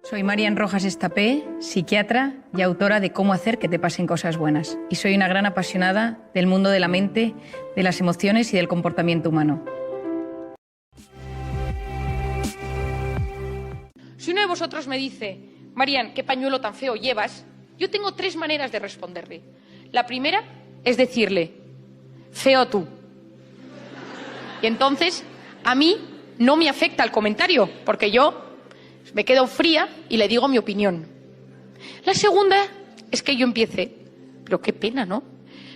Soy Marian Rojas Estapé, psiquiatra y autora de Cómo hacer que te pasen cosas buenas. Y soy una gran apasionada del mundo de la mente, de las emociones y del comportamiento humano. Si uno de vosotros me dice, Marian, ¿qué pañuelo tan feo llevas?, yo tengo 3 maneras de responderle. La primera es decirle, feo tú. Y entonces, a mí no me afecta el comentario, porque yo me quedo fría y le digo mi opinión. La segunda es que yo empiece, pero qué pena, ¿no?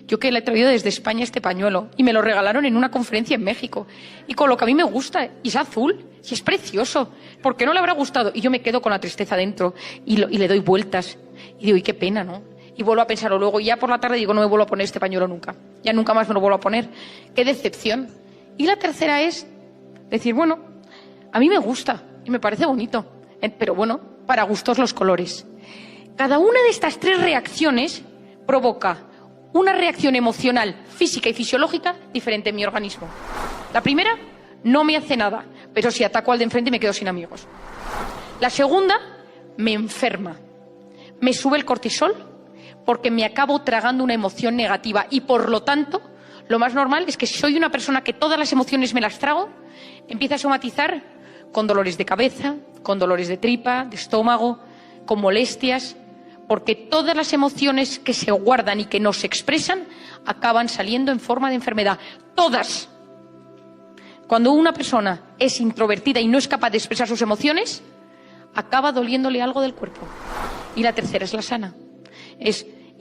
Yo que le he traído desde España este pañuelo y me lo regalaron en una conferencia en México. Y con lo que a mí me gusta, y es azul, y es precioso. ¿Por qué no le habrá gustado? Y yo me quedo con la tristeza dentro y le doy vueltas. Y digo, y qué pena, ¿no? Y vuelvo a pensarlo luego. Y ya por la tarde digo, no me vuelvo a poner este pañuelo nunca. Ya nunca más me lo vuelvo a poner. ¡Qué decepción! Y la tercera es decir, bueno, a mí me gusta y me parece bonito. Pero bueno, para gustos los colores. Cada una de estas 3 reacciones provoca una reacción emocional, física y fisiológica diferente en mi organismo. La primera no me hace nada, pero si ataco al de enfrente me quedo sin amigos. La segunda me enferma, me sube el cortisol porque me acabo tragando una emoción negativa y por lo tanto lo más normal es que si soy una persona que todas las emociones me las trago, empieza a somatizar con dolores de cabeza, con dolores de tripa, de estómago, con molestias, porque todas las emociones que se guardan y que no se expresan acaban saliendo en forma de enfermedad. ¡Todas! Cuando una persona es introvertida y no es capaz de expresar sus emociones, acaba doliéndole algo del cuerpo. Y la tercera es la sana.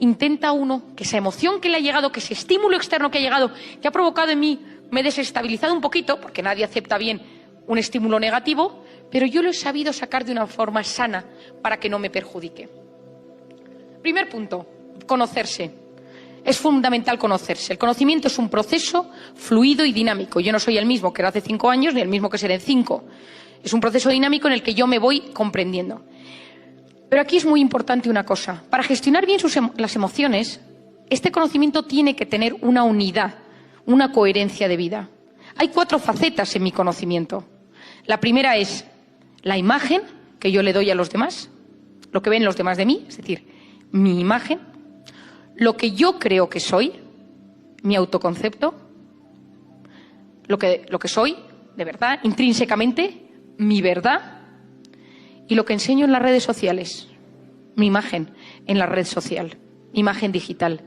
Intenta uno que esa emoción que le ha llegado, que ese estímulo externo que ha llegado, que ha provocado en mí, me he desestabilizado un poquito, porque nadie acepta bien un estímulo negativo, pero yo lo he sabido sacar de una forma sana para que no me perjudique. Primer punto, conocerse. Es fundamental conocerse. El conocimiento es un proceso fluido y dinámico. Yo no soy el mismo que era hace 5 años ni el mismo que seré en 5. Es un proceso dinámico en el que yo me voy comprendiendo. Pero aquí es muy importante una cosa. Para gestionar bien las emociones, este conocimiento tiene que tener una unidad, una coherencia de vida. Hay 4 facetas en mi conocimiento. La primera es la imagen que yo le doy a los demás, lo que ven los demás de mí, es decir, mi imagen, lo que yo creo que soy, mi autoconcepto, lo que soy de verdad, intrínsecamente, mi verdad, y lo que enseño en las redes sociales, mi imagen en la red social, mi imagen digital.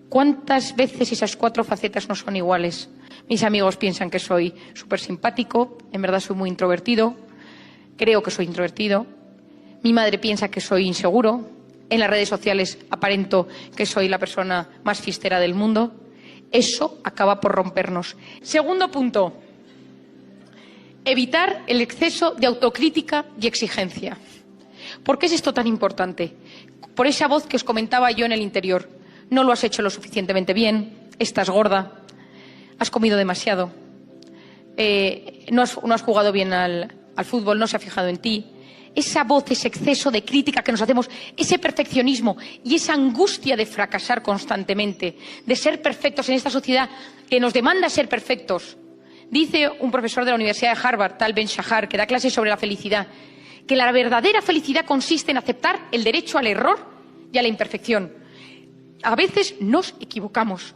¿Cuántas veces esas 4 facetas no son iguales? Mis amigos piensan que soy súper simpático, en verdad soy muy introvertido, creo que soy introvertido. Mi madre piensa que soy inseguro, en las redes sociales aparento que soy la persona más fiestera del mundo. Eso acaba por rompernos. Segundo punto, evitar el exceso de autocrítica y exigencia. ¿Por qué es esto tan importante? Por esa voz que os comentaba yo en el interior. No lo has hecho lo suficientemente bien, estás gorda, has comido demasiado, no has jugado bien al fútbol, no se ha fijado en ti. Esa voz, ese exceso de crítica que nos hacemos, ese perfeccionismo y esa angustia de fracasar constantemente, de ser perfectos en esta sociedad que nos demanda ser perfectos. Dice un profesor de la Universidad de Harvard, Tal Ben-Shahar, que da clases sobre la felicidad, que la verdadera felicidad consiste en aceptar el derecho al error y a la imperfección. A veces nos equivocamos,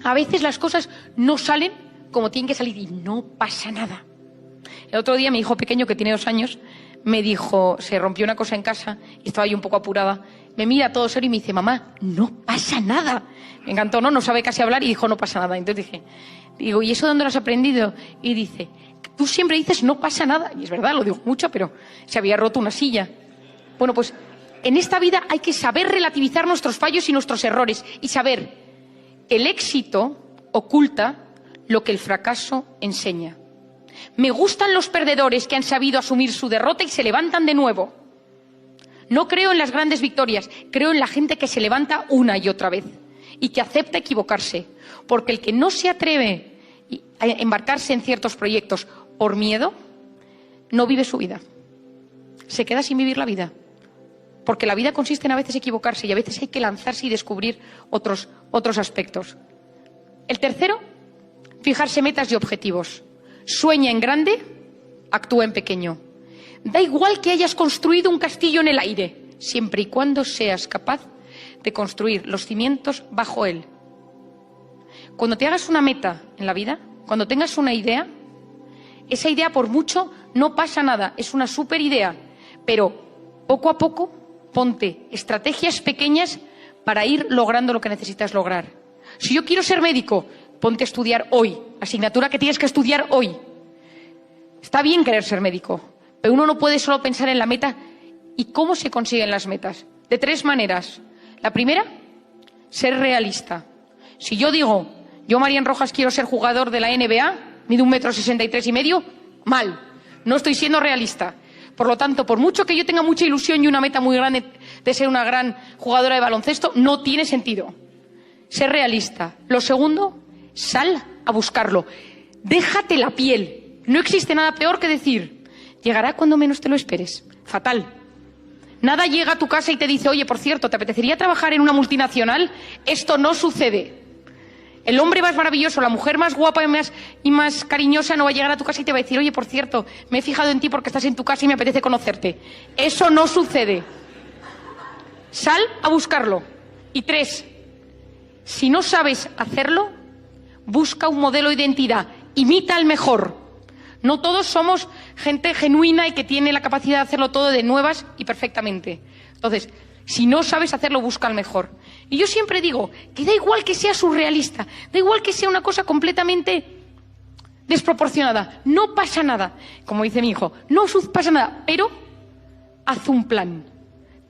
a veces las cosas no salen como tienen que salir y no pasa nada. El otro día mi hijo pequeño, que tiene 2 años, me dijo, se rompió una cosa en casa y estaba yo un poco apurada, me mira todo serio y me dice, mamá, no pasa nada. Me encantó, no sabe casi hablar y dijo, no pasa nada. Entonces digo, ¿y eso dónde lo has aprendido? Y dice, tú siempre dices, no pasa nada. Y es verdad, lo digo mucho, pero se había roto una silla. Bueno, pues en esta vida hay que saber relativizar nuestros fallos y nuestros errores y saber que el éxito oculta lo que el fracaso enseña. Me gustan los perdedores que han sabido asumir su derrota y se levantan de nuevo. No creo en las grandes victorias, creo en la gente que se levanta una y otra vez y que acepta equivocarse. Porque el que no se atreve a embarcarse en ciertos proyectos por miedo, no vive su vida. Se queda sin vivir la vida. Porque la vida consiste en a veces equivocarse y a veces hay que lanzarse y descubrir otros aspectos. El tercero, fijarse metas y objetivos. Sueña en grande, actúa en pequeño. Da igual que hayas construido un castillo en el aire, siempre y cuando seas capaz de construir los cimientos bajo él. Cuando te hagas una meta en la vida, cuando tengas una idea, esa idea por mucho no pasa nada, es una súper idea, pero poco a poco ponte estrategias pequeñas para ir logrando lo que necesitas lograr. Si yo quiero ser médico, ponte a estudiar hoy, la asignatura que tienes que estudiar hoy. Está bien querer ser médico, pero uno no puede solo pensar en la meta. ¿Y cómo se consiguen las metas? De 3 maneras. La primera, ser realista. Si yo digo, yo Marian Rojas quiero ser jugador de la NBA, mido 1,63 m, mal. No estoy siendo realista. Por lo tanto, por mucho que yo tenga mucha ilusión y una meta muy grande de ser una gran jugadora de baloncesto, no tiene sentido. Ser realista. Lo segundo, sal a buscarlo. Déjate la piel. No existe nada peor que decir, llegará cuando menos te lo esperes. Fatal. Nada llega a tu casa y te dice, oye, por cierto, ¿te apetecería trabajar en una multinacional? Esto no sucede. El hombre más maravilloso, la mujer más guapa y más cariñosa no va a llegar a tu casa y te va a decir, oye, por cierto, me he fijado en ti porque estás en tu casa y me apetece conocerte. Eso no sucede. Sal a buscarlo. Y 3, si no sabes hacerlo, busca un modelo de identidad. Imita al mejor. No todos somos gente genuina y que tiene la capacidad de hacerlo todo de nuevas y perfectamente. Entonces, si no sabes hacerlo, busca al mejor. Y yo siempre digo que da igual que sea surrealista, da igual que sea una cosa completamente desproporcionada. No pasa nada. Como dice mi hijo, no pasa nada, pero haz un plan.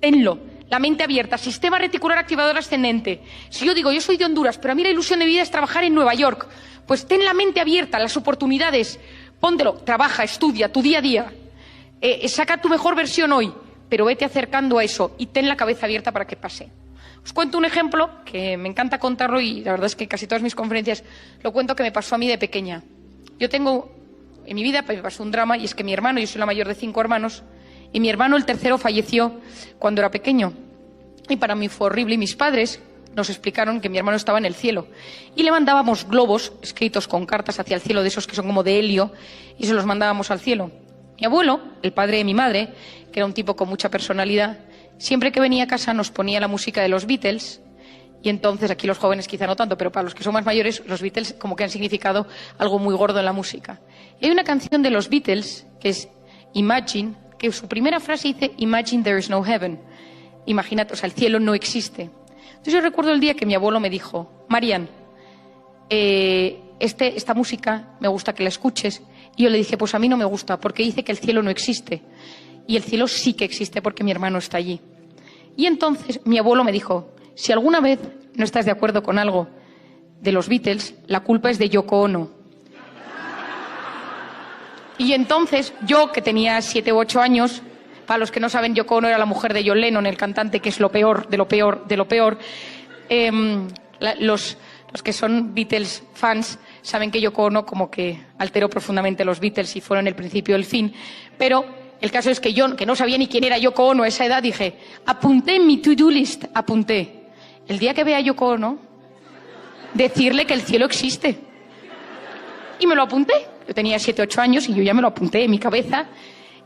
Tenlo. La mente abierta, sistema reticular activador ascendente. Si yo digo, yo soy de Honduras, pero a mí la ilusión de vida es trabajar en Nueva York, pues ten la mente abierta, las oportunidades, póntelo, trabaja, estudia, tu día a día, saca tu mejor versión hoy, pero vete acercando a eso y ten la cabeza abierta para que pase. Os cuento un ejemplo que me encanta contarlo y la verdad es que casi todas mis conferencias lo cuento, que me pasó a mí de pequeña. Yo tengo, en mi vida me pasó un drama, y es que mi hermano, yo soy la mayor de 5 hermanos, y mi hermano, el tercero, falleció cuando era pequeño. Y para mí fue horrible. Y mis padres nos explicaron que mi hermano estaba en el cielo. Y le mandábamos globos escritos con cartas hacia el cielo, de esos que son como de helio, y se los mandábamos al cielo. Mi abuelo, el padre de mi madre, que era un tipo con mucha personalidad, siempre que venía a casa nos ponía la música de los Beatles. Y entonces, aquí los jóvenes quizá no tanto, pero para los que son más mayores, los Beatles como que han significado algo muy gordo en la música. Y hay una canción de los Beatles, que es Imagine, que su primera frase dice, Imagine there is no heaven. Imagínate, o sea, el cielo no existe. Entonces yo recuerdo el día que mi abuelo me dijo, Marian, esta música me gusta que la escuches. Y yo le dije, pues a mí no me gusta, porque dice que el cielo no existe. Y el cielo sí que existe porque mi hermano está allí. Y entonces mi abuelo me dijo, si alguna vez no estás de acuerdo con algo de los Beatles, la culpa es de Yoko Ono. Y entonces yo, que tenía 7 u 8 años, para los que no saben, Yoko Ono era la mujer de John Lennon, el cantante, que es lo peor, de lo peor, de lo peor. Los que son Beatles fans saben que Yoko Ono como que alteró profundamente los Beatles y fueron el principio del fin. Pero el caso es que yo, que no sabía ni quién era Yoko Ono a esa edad, dije, apunté en mi to-do list, apunté. El día que vea a Yoko Ono, decirle que el cielo existe. Y me lo apunté. Yo tenía 7 u 8 años y yo ya me lo apunté en mi cabeza.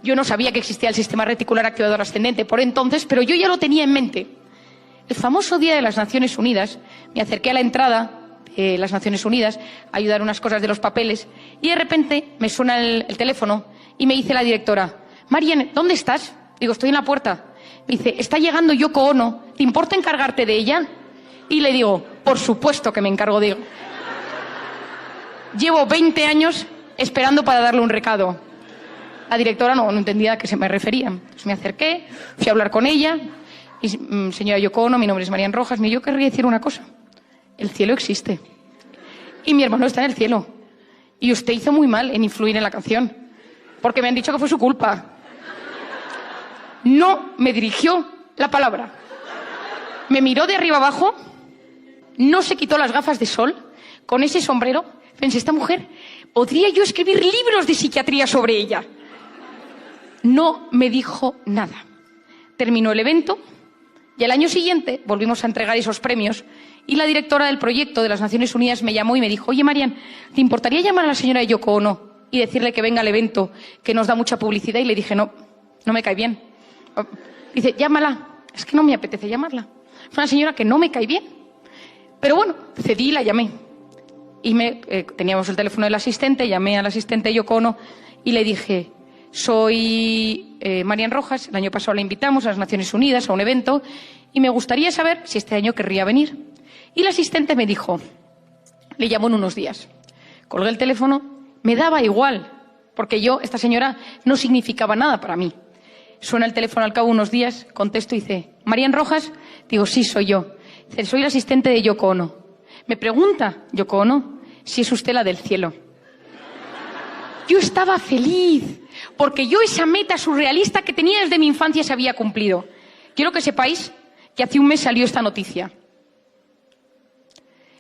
Yo no sabía que existía el sistema reticular activador ascendente por entonces, pero yo ya lo tenía en mente. El famoso día de las Naciones Unidas, me acerqué a la entrada de las Naciones Unidas a ayudar unas cosas de los papeles y de repente me suena el teléfono y me dice la directora, Marian, ¿dónde estás? Digo, estoy en la puerta. Me dice, está llegando Yoko Ono, ¿te importa encargarte de ella? Y le digo, por supuesto que me encargo de ella. Llevo 20 años esperando para darle un recado. La directora no entendía a qué se me refería. Entonces me acerqué, fui a hablar con ella. Y, señora Yoko Ono, mi nombre es Marian Rojas. Yo querría decir una cosa. El cielo existe. Y mi hermano está en el cielo. Y usted hizo muy mal en influir en la canción. Porque me han dicho que fue su culpa. No me dirigió la palabra. Me miró de arriba abajo. No se quitó las gafas de sol. Con ese sombrero. Pensé, esta mujer, ¿podría yo escribir libros de psiquiatría sobre ella? No me dijo nada. Terminó el evento y al año siguiente volvimos a entregar esos premios y la directora del proyecto de las Naciones Unidas me llamó y me dijo, oye, Marian, ¿te importaría llamar a la señora Yoko Ono y decirle que venga al evento, que nos da mucha publicidad? Y le dije, no, no me cae bien. Dice, llámala. Es que no me apetece llamarla. Es una señora que no me cae bien. Pero bueno, cedí y la llamé. Y teníamos el teléfono del asistente, llamé al asistente Yoko Ono y le dije, soy Marian Rojas, el año pasado la invitamos a las Naciones Unidas a un evento y me gustaría saber si este año querría venir. Y el asistente me dijo, le llamo en unos días. Colgué el teléfono, me daba igual, porque esta señora no significaba nada para mí. Suena el teléfono al cabo de unos días, contesto y dice, ¿Marian Rojas? Digo, sí, soy yo. Dice, soy el asistente de Yoko Ono. Me pregunta Yoko Ono si es usted la del cielo. Yo estaba feliz, porque yo esa meta surrealista que tenía desde mi infancia se había cumplido. Quiero que sepáis que hace un mes salió esta noticia.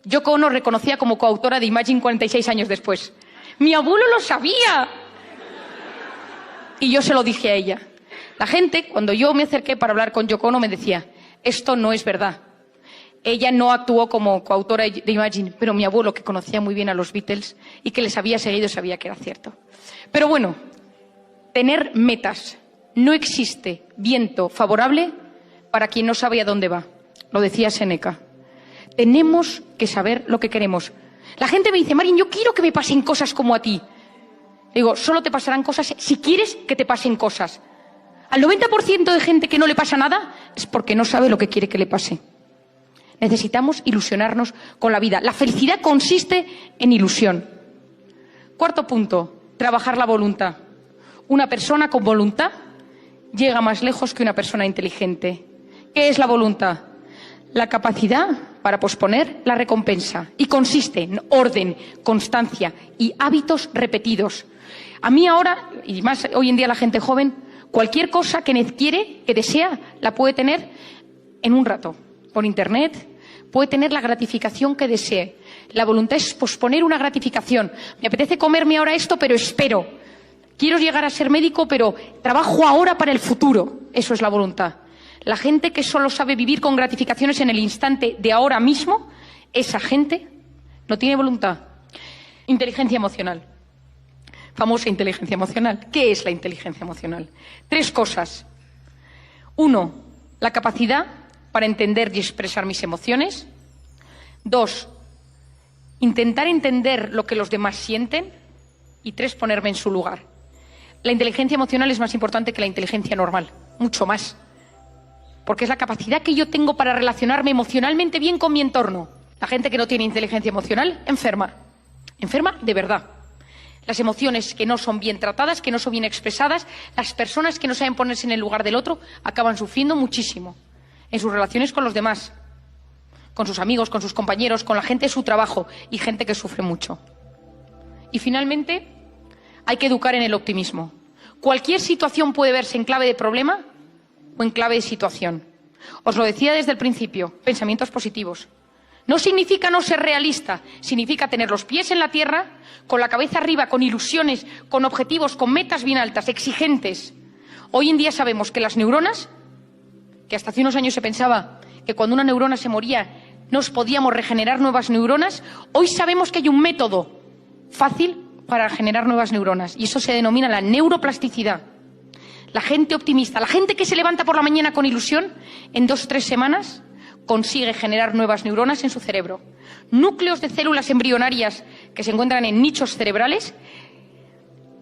Yoko Ono reconocía como coautora de Imagine 46 años después. Mi abuelo lo sabía. Y yo se lo dije a ella. La gente, cuando yo me acerqué para hablar con Yoko Ono, me decía, esto no es verdad. Ella no actuó como coautora de Imagine, pero mi abuelo, que conocía muy bien a los Beatles y que les había seguido, sabía que era cierto. Pero bueno, tener metas. No existe viento favorable para quien no sabe a dónde va. Lo decía Séneca. Tenemos que saber lo que queremos. La gente me dice, Marian, yo quiero que me pasen cosas como a ti. Digo, solo te pasarán cosas si quieres que te pasen cosas. Al 90% de gente que no le pasa nada es porque no sabe lo que quiere que le pase. Necesitamos ilusionarnos con la vida. La felicidad consiste en ilusión. Cuarto punto, trabajar la voluntad. Una persona con voluntad llega más lejos que una persona inteligente. ¿Qué es la voluntad? La capacidad para posponer la recompensa. Y consiste en orden, constancia y hábitos repetidos. A mí ahora, y más hoy en día la gente joven, cualquier cosa que quiere, que desea, la puede tener en un rato. Por internet, puede tener la gratificación que desee. La voluntad es posponer una gratificación. Me apetece comerme ahora esto, pero espero. Quiero llegar a ser médico, pero trabajo ahora para el futuro. Eso es la voluntad. La gente que solo sabe vivir con gratificaciones en el instante de ahora mismo, esa gente no tiene voluntad. Inteligencia emocional. Famosa inteligencia emocional. ¿Qué es la inteligencia emocional? 3 cosas. 1, la capacidad para entender y expresar mis emociones. 2, intentar entender lo que los demás sienten. Y 3, ponerme en su lugar. La inteligencia emocional es más importante que la inteligencia normal, mucho más. Porque es la capacidad que yo tengo para relacionarme emocionalmente bien con mi entorno. La gente que no tiene inteligencia emocional, enferma. Enferma de verdad. Las emociones que no son bien tratadas, que no son bien expresadas, las personas que no saben ponerse en el lugar del otro, acaban sufriendo muchísimo en sus relaciones con los demás, con sus amigos, con sus compañeros, con la gente de su trabajo y gente que sufre mucho. Y finalmente, hay que educar en el optimismo. Cualquier situación puede verse en clave de problema o en clave de situación. Os lo decía desde el principio, pensamientos positivos. No significa no ser realista, significa tener los pies en la tierra, con la cabeza arriba, con ilusiones, con objetivos, con metas bien altas, exigentes. Hoy en día sabemos que las neuronas, que hasta hace unos años se pensaba que cuando una neurona se moría nos podíamos regenerar nuevas neuronas, hoy sabemos que hay un método fácil para generar nuevas neuronas y eso se denomina la neuroplasticidad. La gente optimista, la gente que se levanta por la mañana con ilusión, en 2 o 3 semanas consigue generar nuevas neuronas en su cerebro. Núcleos de células embrionarias que se encuentran en nichos cerebrales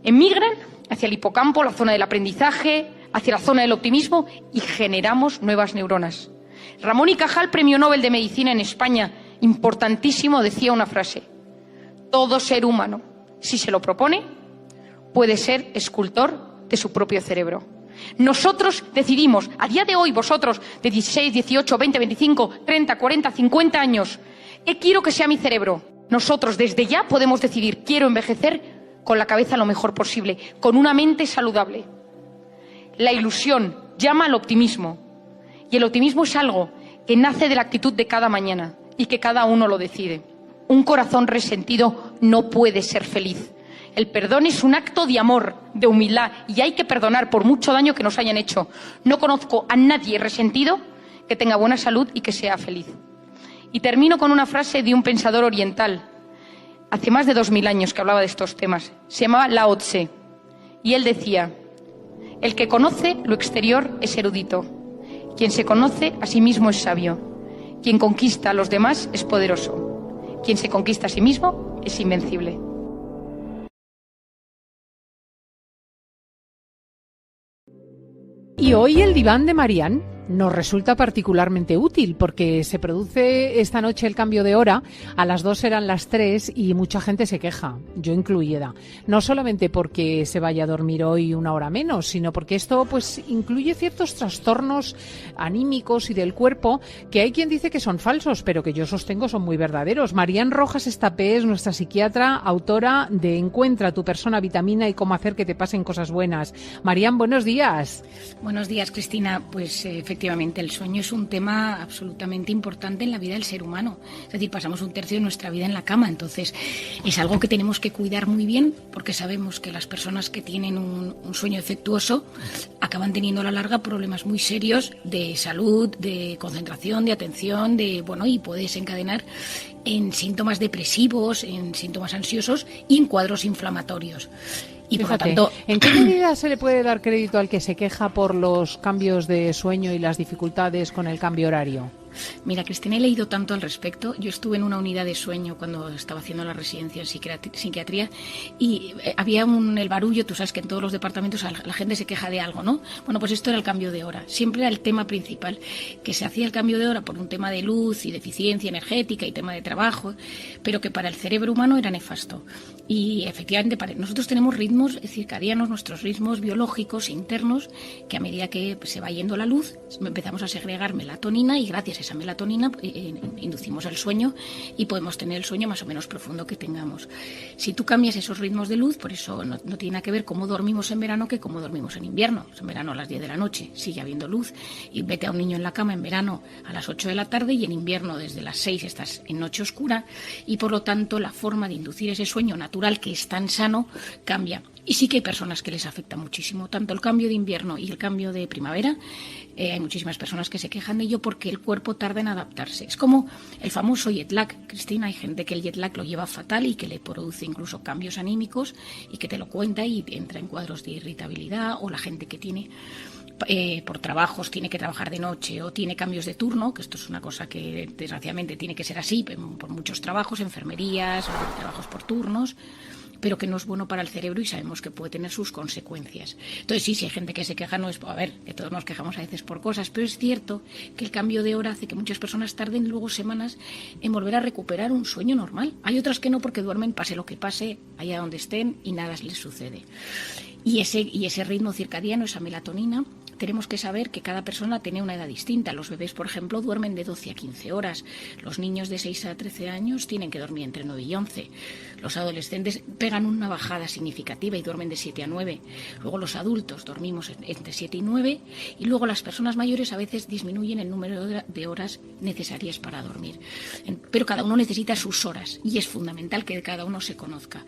emigran hacia el hipocampo, la zona del aprendizaje, hacia la zona del optimismo y generamos nuevas neuronas. Ramón y Cajal, Premio Nobel de Medicina en España, importantísimo, decía una frase: todo ser humano, si se lo propone, puede ser escultor de su propio cerebro. Nosotros decidimos, a día de hoy, vosotros, de 16, 18, 20, 25, 30, 40, 50 años, ¿qué quiero que sea mi cerebro? Nosotros desde ya podemos decidir, quiero envejecer con la cabeza lo mejor posible, con una mente saludable. La ilusión llama al optimismo. Y el optimismo es algo que nace de la actitud de cada mañana y que cada uno lo decide. Un corazón resentido no puede ser feliz. El perdón es un acto de amor, de humildad, y hay que perdonar por mucho daño que nos hayan hecho. No conozco a nadie resentido que tenga buena salud y que sea feliz. Y termino con una frase de un pensador oriental, hace más de 2000 años que hablaba de estos temas. Se llamaba Lao Tse, y él decía: El que conoce lo exterior es erudito. Quien se conoce a sí mismo es sabio. Quien conquista a los demás es poderoso. Quien se conquista a sí mismo es invencible. Y hoy el diván de Marian nos resulta particularmente útil porque se produce esta noche el cambio de hora, a las 2 eran las 3 y mucha gente se queja, yo incluida. No solamente porque se vaya a dormir hoy una hora menos, sino porque esto pues incluye ciertos trastornos anímicos y del cuerpo que hay quien dice que son falsos, pero que yo sostengo son muy verdaderos. Marian Rojas Estapé es nuestra psiquiatra, autora de Encuentra tu persona vitamina y cómo hacer que te pasen cosas buenas. Marian, buenos días. Buenos días, Cristina. Pues efectivamente, el sueño es un tema absolutamente importante en la vida del ser humano. Es decir, pasamos un tercio de nuestra vida en la cama, entonces es algo que tenemos que cuidar muy bien porque sabemos que las personas que tienen un sueño defectuoso acaban teniendo a la larga problemas muy serios de salud, de concentración, de atención, y puede desencadenar en síntomas depresivos, en síntomas ansiosos y en cuadros inflamatorios. Y Fíjate, por lo tanto, ¿en qué medida se le puede dar crédito al que se queja por los cambios de sueño y las dificultades con el cambio horario? Mira, Cristina, he leído tanto al respecto. Yo estuve en una unidad de sueño cuando estaba haciendo la residencia en psiquiatría y había el barullo, tú sabes que en todos los departamentos la gente se queja de algo, ¿no? Bueno, pues esto era el cambio de hora. Siempre era el tema principal, que se hacía el cambio de hora por un tema de luz y de eficiencia energética y tema de trabajo, pero que para el cerebro humano era nefasto. Y efectivamente, nosotros tenemos ritmos circadianos, nuestros ritmos biológicos internos, que a medida que se va yendo la luz, empezamos a segregar melatonina y gracias a esa melatonina inducimos el sueño y podemos tener el sueño más o menos profundo que tengamos. Si tú cambias esos ritmos de luz, por eso no tiene nada que ver cómo dormimos en verano que cómo dormimos en invierno. En verano a las 10 de la noche sigue habiendo luz y vete a un niño en la cama en verano a las 8 de la tarde y en invierno desde las 6 estás en noche oscura y por lo tanto la forma de inducir ese sueño natural que es tan sano cambia. Y sí que hay personas que les afecta muchísimo, tanto el cambio de invierno y el cambio de primavera. Hay muchísimas personas que se quejan de ello porque el cuerpo tarda en adaptarse. Es como el famoso jet lag, Cristina. Hay gente que el jet lag lo lleva fatal y que le produce incluso cambios anímicos y que te lo cuenta y entra en cuadros de irritabilidad, o la gente que tiene por trabajos, tiene que trabajar de noche o tiene cambios de turno, que esto es una cosa que desgraciadamente tiene que ser así por muchos trabajos, enfermerías o trabajos por turnos, pero que no es bueno para el cerebro y sabemos que puede tener sus consecuencias. Entonces sí, si hay gente que se queja, no es, a ver, que todos nos quejamos a veces por cosas, pero es cierto que el cambio de hora hace que muchas personas tarden luego semanas en volver a recuperar un sueño normal. Hay otras que no, porque duermen pase lo que pase, allá donde estén, y nada les sucede. Y ese ritmo circadiano, esa melatonina, tenemos que saber que cada persona tiene una edad distinta. Los bebés, por ejemplo, duermen de 12 a 15 horas. Los niños de 6 a 13 años tienen que dormir entre 9 y 11. Los adolescentes pegan una bajada significativa y duermen de 7 a 9. Luego los adultos dormimos entre 7 y 9. Y luego las personas mayores a veces disminuyen el número de horas necesarias para dormir. Pero cada uno necesita sus horas y es fundamental que cada uno se conozca.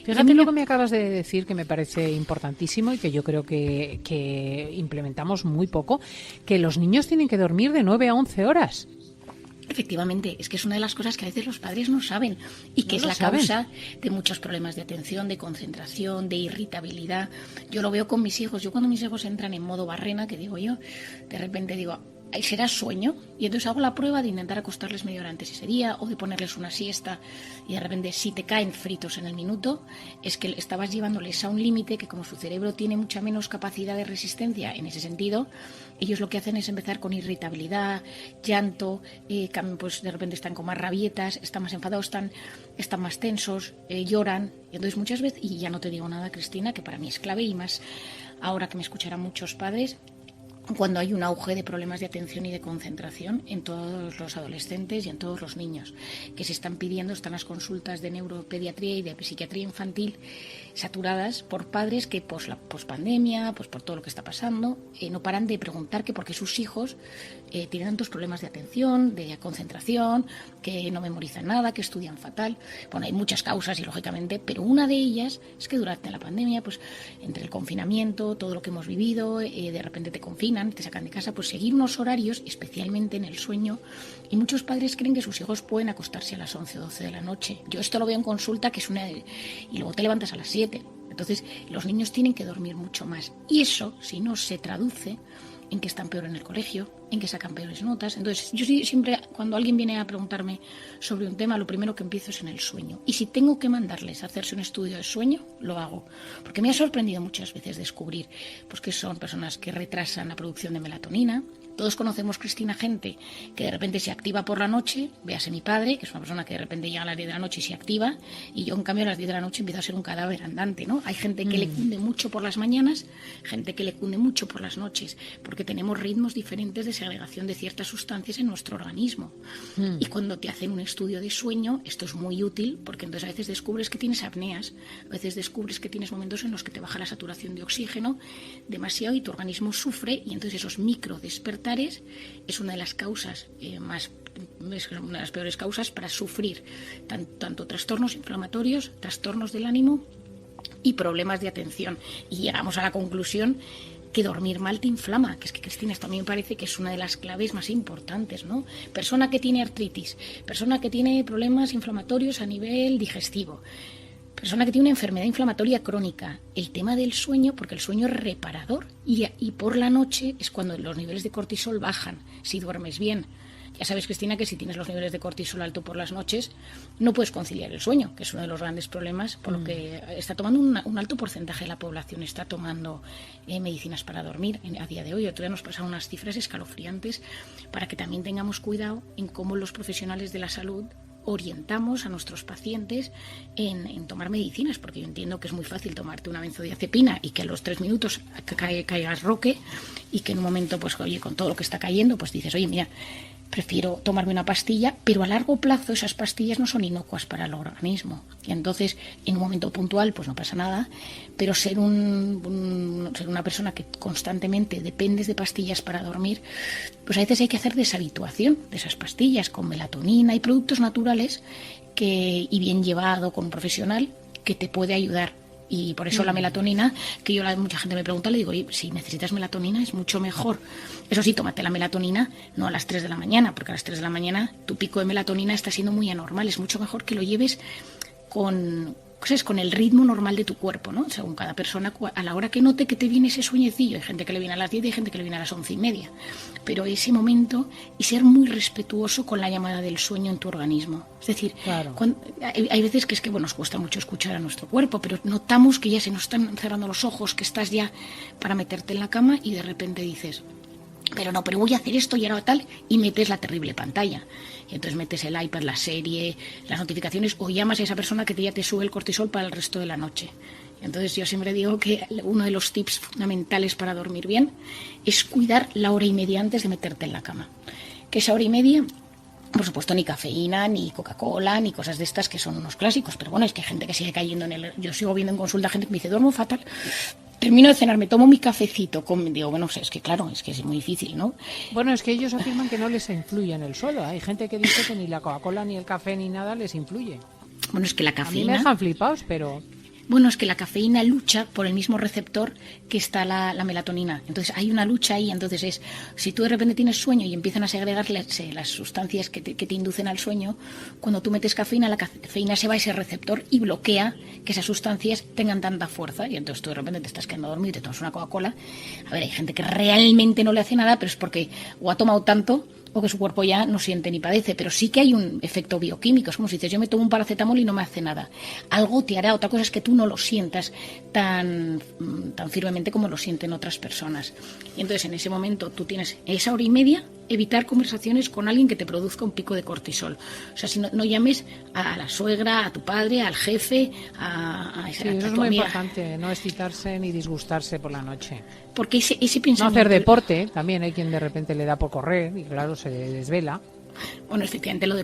Fíjate lo que me acabas de decir, que me parece importantísimo y que yo creo que implementamos muy poco, que los niños tienen que dormir de 9 a 11 horas. Efectivamente, es que es una de las cosas que a veces los padres no saben y que es la causa de muchos problemas de atención, de concentración, de irritabilidad. Yo lo veo con mis hijos. Yo cuando mis hijos entran en modo barrena, que digo yo, de repente digo, ¿será sueño? Y entonces hago la prueba de intentar acostarles media hora antes ese día o de ponerles una siesta y de repente si te caen fritos en el minuto es que estabas llevándoles a un límite que como su cerebro tiene mucha menos capacidad de resistencia en ese sentido, ellos lo que hacen es empezar con irritabilidad, llanto, pues de repente están con más rabietas, están más enfadados, están más tensos, lloran. Y entonces muchas veces, y ya no te digo nada, Cristina, que para mí es clave y más ahora que me escucharán muchos padres, cuando hay un auge de problemas de atención y de concentración en todos los adolescentes y en todos los niños, que se están las consultas de neuropediatría y de psiquiatría infantil saturadas por padres que la pospandemia, pues por todo lo que está pasando, no paran de preguntar que por qué sus hijos tienen tantos problemas de atención, de concentración, que no memorizan nada, que estudian fatal. Bueno, hay muchas causas y lógicamente, pero una de ellas es que durante la pandemia, pues entre el confinamiento, todo lo que hemos vivido, de repente te confinan, te sacan de casa, pues seguir unos horarios, especialmente en el sueño, y muchos padres creen que sus hijos pueden acostarse a las 11 o 12 de la noche. Yo esto lo veo en consulta, que es y luego te levantas a las 7. Entonces, los niños tienen que dormir mucho más. Y eso, si no, se traduce en que están peor en el colegio, en que sacan peores notas. Entonces, yo siempre, cuando alguien viene a preguntarme sobre un tema, lo primero que empiezo es en el sueño. Y si tengo que mandarles a hacerse un estudio de sueño, lo hago. Porque me ha sorprendido muchas veces descubrir pues, que son personas que retrasan la producción de melatonina. Todos conocemos, Cristina, gente que de repente se activa por la noche. Véase mi padre, que es una persona que de repente llega a las 10 de la noche y se activa, y yo, en cambio, a las 10 de la noche empiezo a ser un cadáver andante, ¿no? Hay gente que le cunde mucho por las mañanas, gente que le cunde mucho por las noches, porque tenemos ritmos diferentes de segregación de ciertas sustancias en nuestro organismo. Y cuando te hacen un estudio de sueño, esto es muy útil, porque entonces a veces descubres que tienes apneas, a veces descubres que tienes momentos en los que te baja la saturación de oxígeno demasiado y tu organismo sufre, y entonces esos micro despertares es una de las causas es una de las peores causas para sufrir tanto trastornos inflamatorios, trastornos del ánimo y problemas de atención. Y llegamos a la conclusión que dormir mal te inflama, que es que, Cristina, esto a mí me parece que es una de las claves más importantes, ¿no? Persona que tiene artritis, persona que tiene problemas inflamatorios a nivel digestivo, persona que tiene una enfermedad inflamatoria crónica, el tema del sueño, porque el sueño es reparador y por la noche es cuando los niveles de cortisol bajan, si duermes bien. Ya sabes, Cristina, que si tienes los niveles de cortisol alto por las noches, no puedes conciliar el sueño, que es uno de los grandes problemas, por lo que está tomando un alto porcentaje de la población, está tomando medicinas para dormir a día de hoy. Otro día nos pasaron unas cifras escalofriantes para que también tengamos cuidado en cómo los profesionales de la salud orientamos a nuestros pacientes en tomar medicinas, porque yo entiendo que es muy fácil tomarte una benzodiazepina y que a los 3 minutos caigas roque, y que en un momento, pues oye, con todo lo que está cayendo, pues dices, oye, mira, prefiero tomarme una pastilla, pero a largo plazo esas pastillas no son inocuas para el organismo. Y entonces, en un momento puntual, pues no pasa nada, pero ser una persona que constantemente dependes de pastillas para dormir, pues a veces hay que hacer deshabituación de esas pastillas con melatonina y productos naturales y bien llevado con un profesional que te puede ayudar. Y por eso la melatonina, que mucha gente me pregunta, le digo, oye, si necesitas melatonina es mucho mejor. Eso sí, tómate la melatonina no a las 3 de la mañana, porque a las 3 de la mañana tu pico de melatonina está siendo muy anormal. Es mucho mejor que lo lleves con el ritmo normal de tu cuerpo, ¿no? Según cada persona, a la hora que note que te viene ese sueñecillo. Hay gente que le viene a las 10 y hay gente que le viene a las 11:30. Pero ese momento, y ser muy respetuoso con la llamada del sueño en tu organismo. Es decir, claro, hay veces que es que nos cuesta mucho escuchar a nuestro cuerpo, pero notamos que ya se nos están cerrando los ojos, que estás ya para meterte en la cama y de repente dices, pero voy a hacer esto y ahora tal, y metes la terrible pantalla. Y entonces metes el iPad, la serie, las notificaciones, o llamas a esa persona que ya te sube el cortisol para el resto de la noche. Entonces yo siempre digo que uno de los tips fundamentales para dormir bien es cuidar la hora y media antes de meterte en la cama. Que esa hora y media, por supuesto, ni cafeína, ni Coca-Cola, ni cosas de estas que son unos clásicos. Pero bueno, es que hay gente que sigue cayendo yo sigo viendo en consulta gente que me dice, duermo fatal. Termino de cenar, me tomo mi cafecito. Digo, bueno, es que claro, es que es muy difícil, ¿no? Bueno, es que ellos afirman que no les influye en el suelo. Hay gente que dice que ni la Coca-Cola, ni el café, ni nada les influye. Bueno, es que la A mí cafeína... me dejan flipados, pero... Bueno, es que la cafeína lucha por el mismo receptor que está la melatonina. Entonces hay una lucha ahí. Entonces si tú de repente tienes sueño y empiezan a segregarse las sustancias que te inducen al sueño, cuando tú metes cafeína, la cafeína se va a ese receptor y bloquea que esas sustancias tengan tanta fuerza. Y entonces tú de repente te estás quedando dormido y te tomas una Coca-Cola. A ver, hay gente que realmente no le hace nada, pero es porque o ha tomado tanto o que su cuerpo ya no siente ni padece, pero sí que hay un efecto bioquímico. Es como si dices, yo me tomo un paracetamol y no me hace nada. Algo te hará. Otra cosa es que tú no lo sientas tan firmemente como lo sienten otras personas. Y entonces en ese momento tú tienes esa hora y media, evitar conversaciones con alguien que te produzca un pico de cortisol. O sea, si no llames a la suegra, a tu padre, al jefe, a Sí, tu eso es muy amiga. importante, no excitarse ni disgustarse por la noche. Porque ese No pensamiento... hacer deporte, también hay quien de repente le da por correr y claro, se desvela. Bueno, efectivamente lo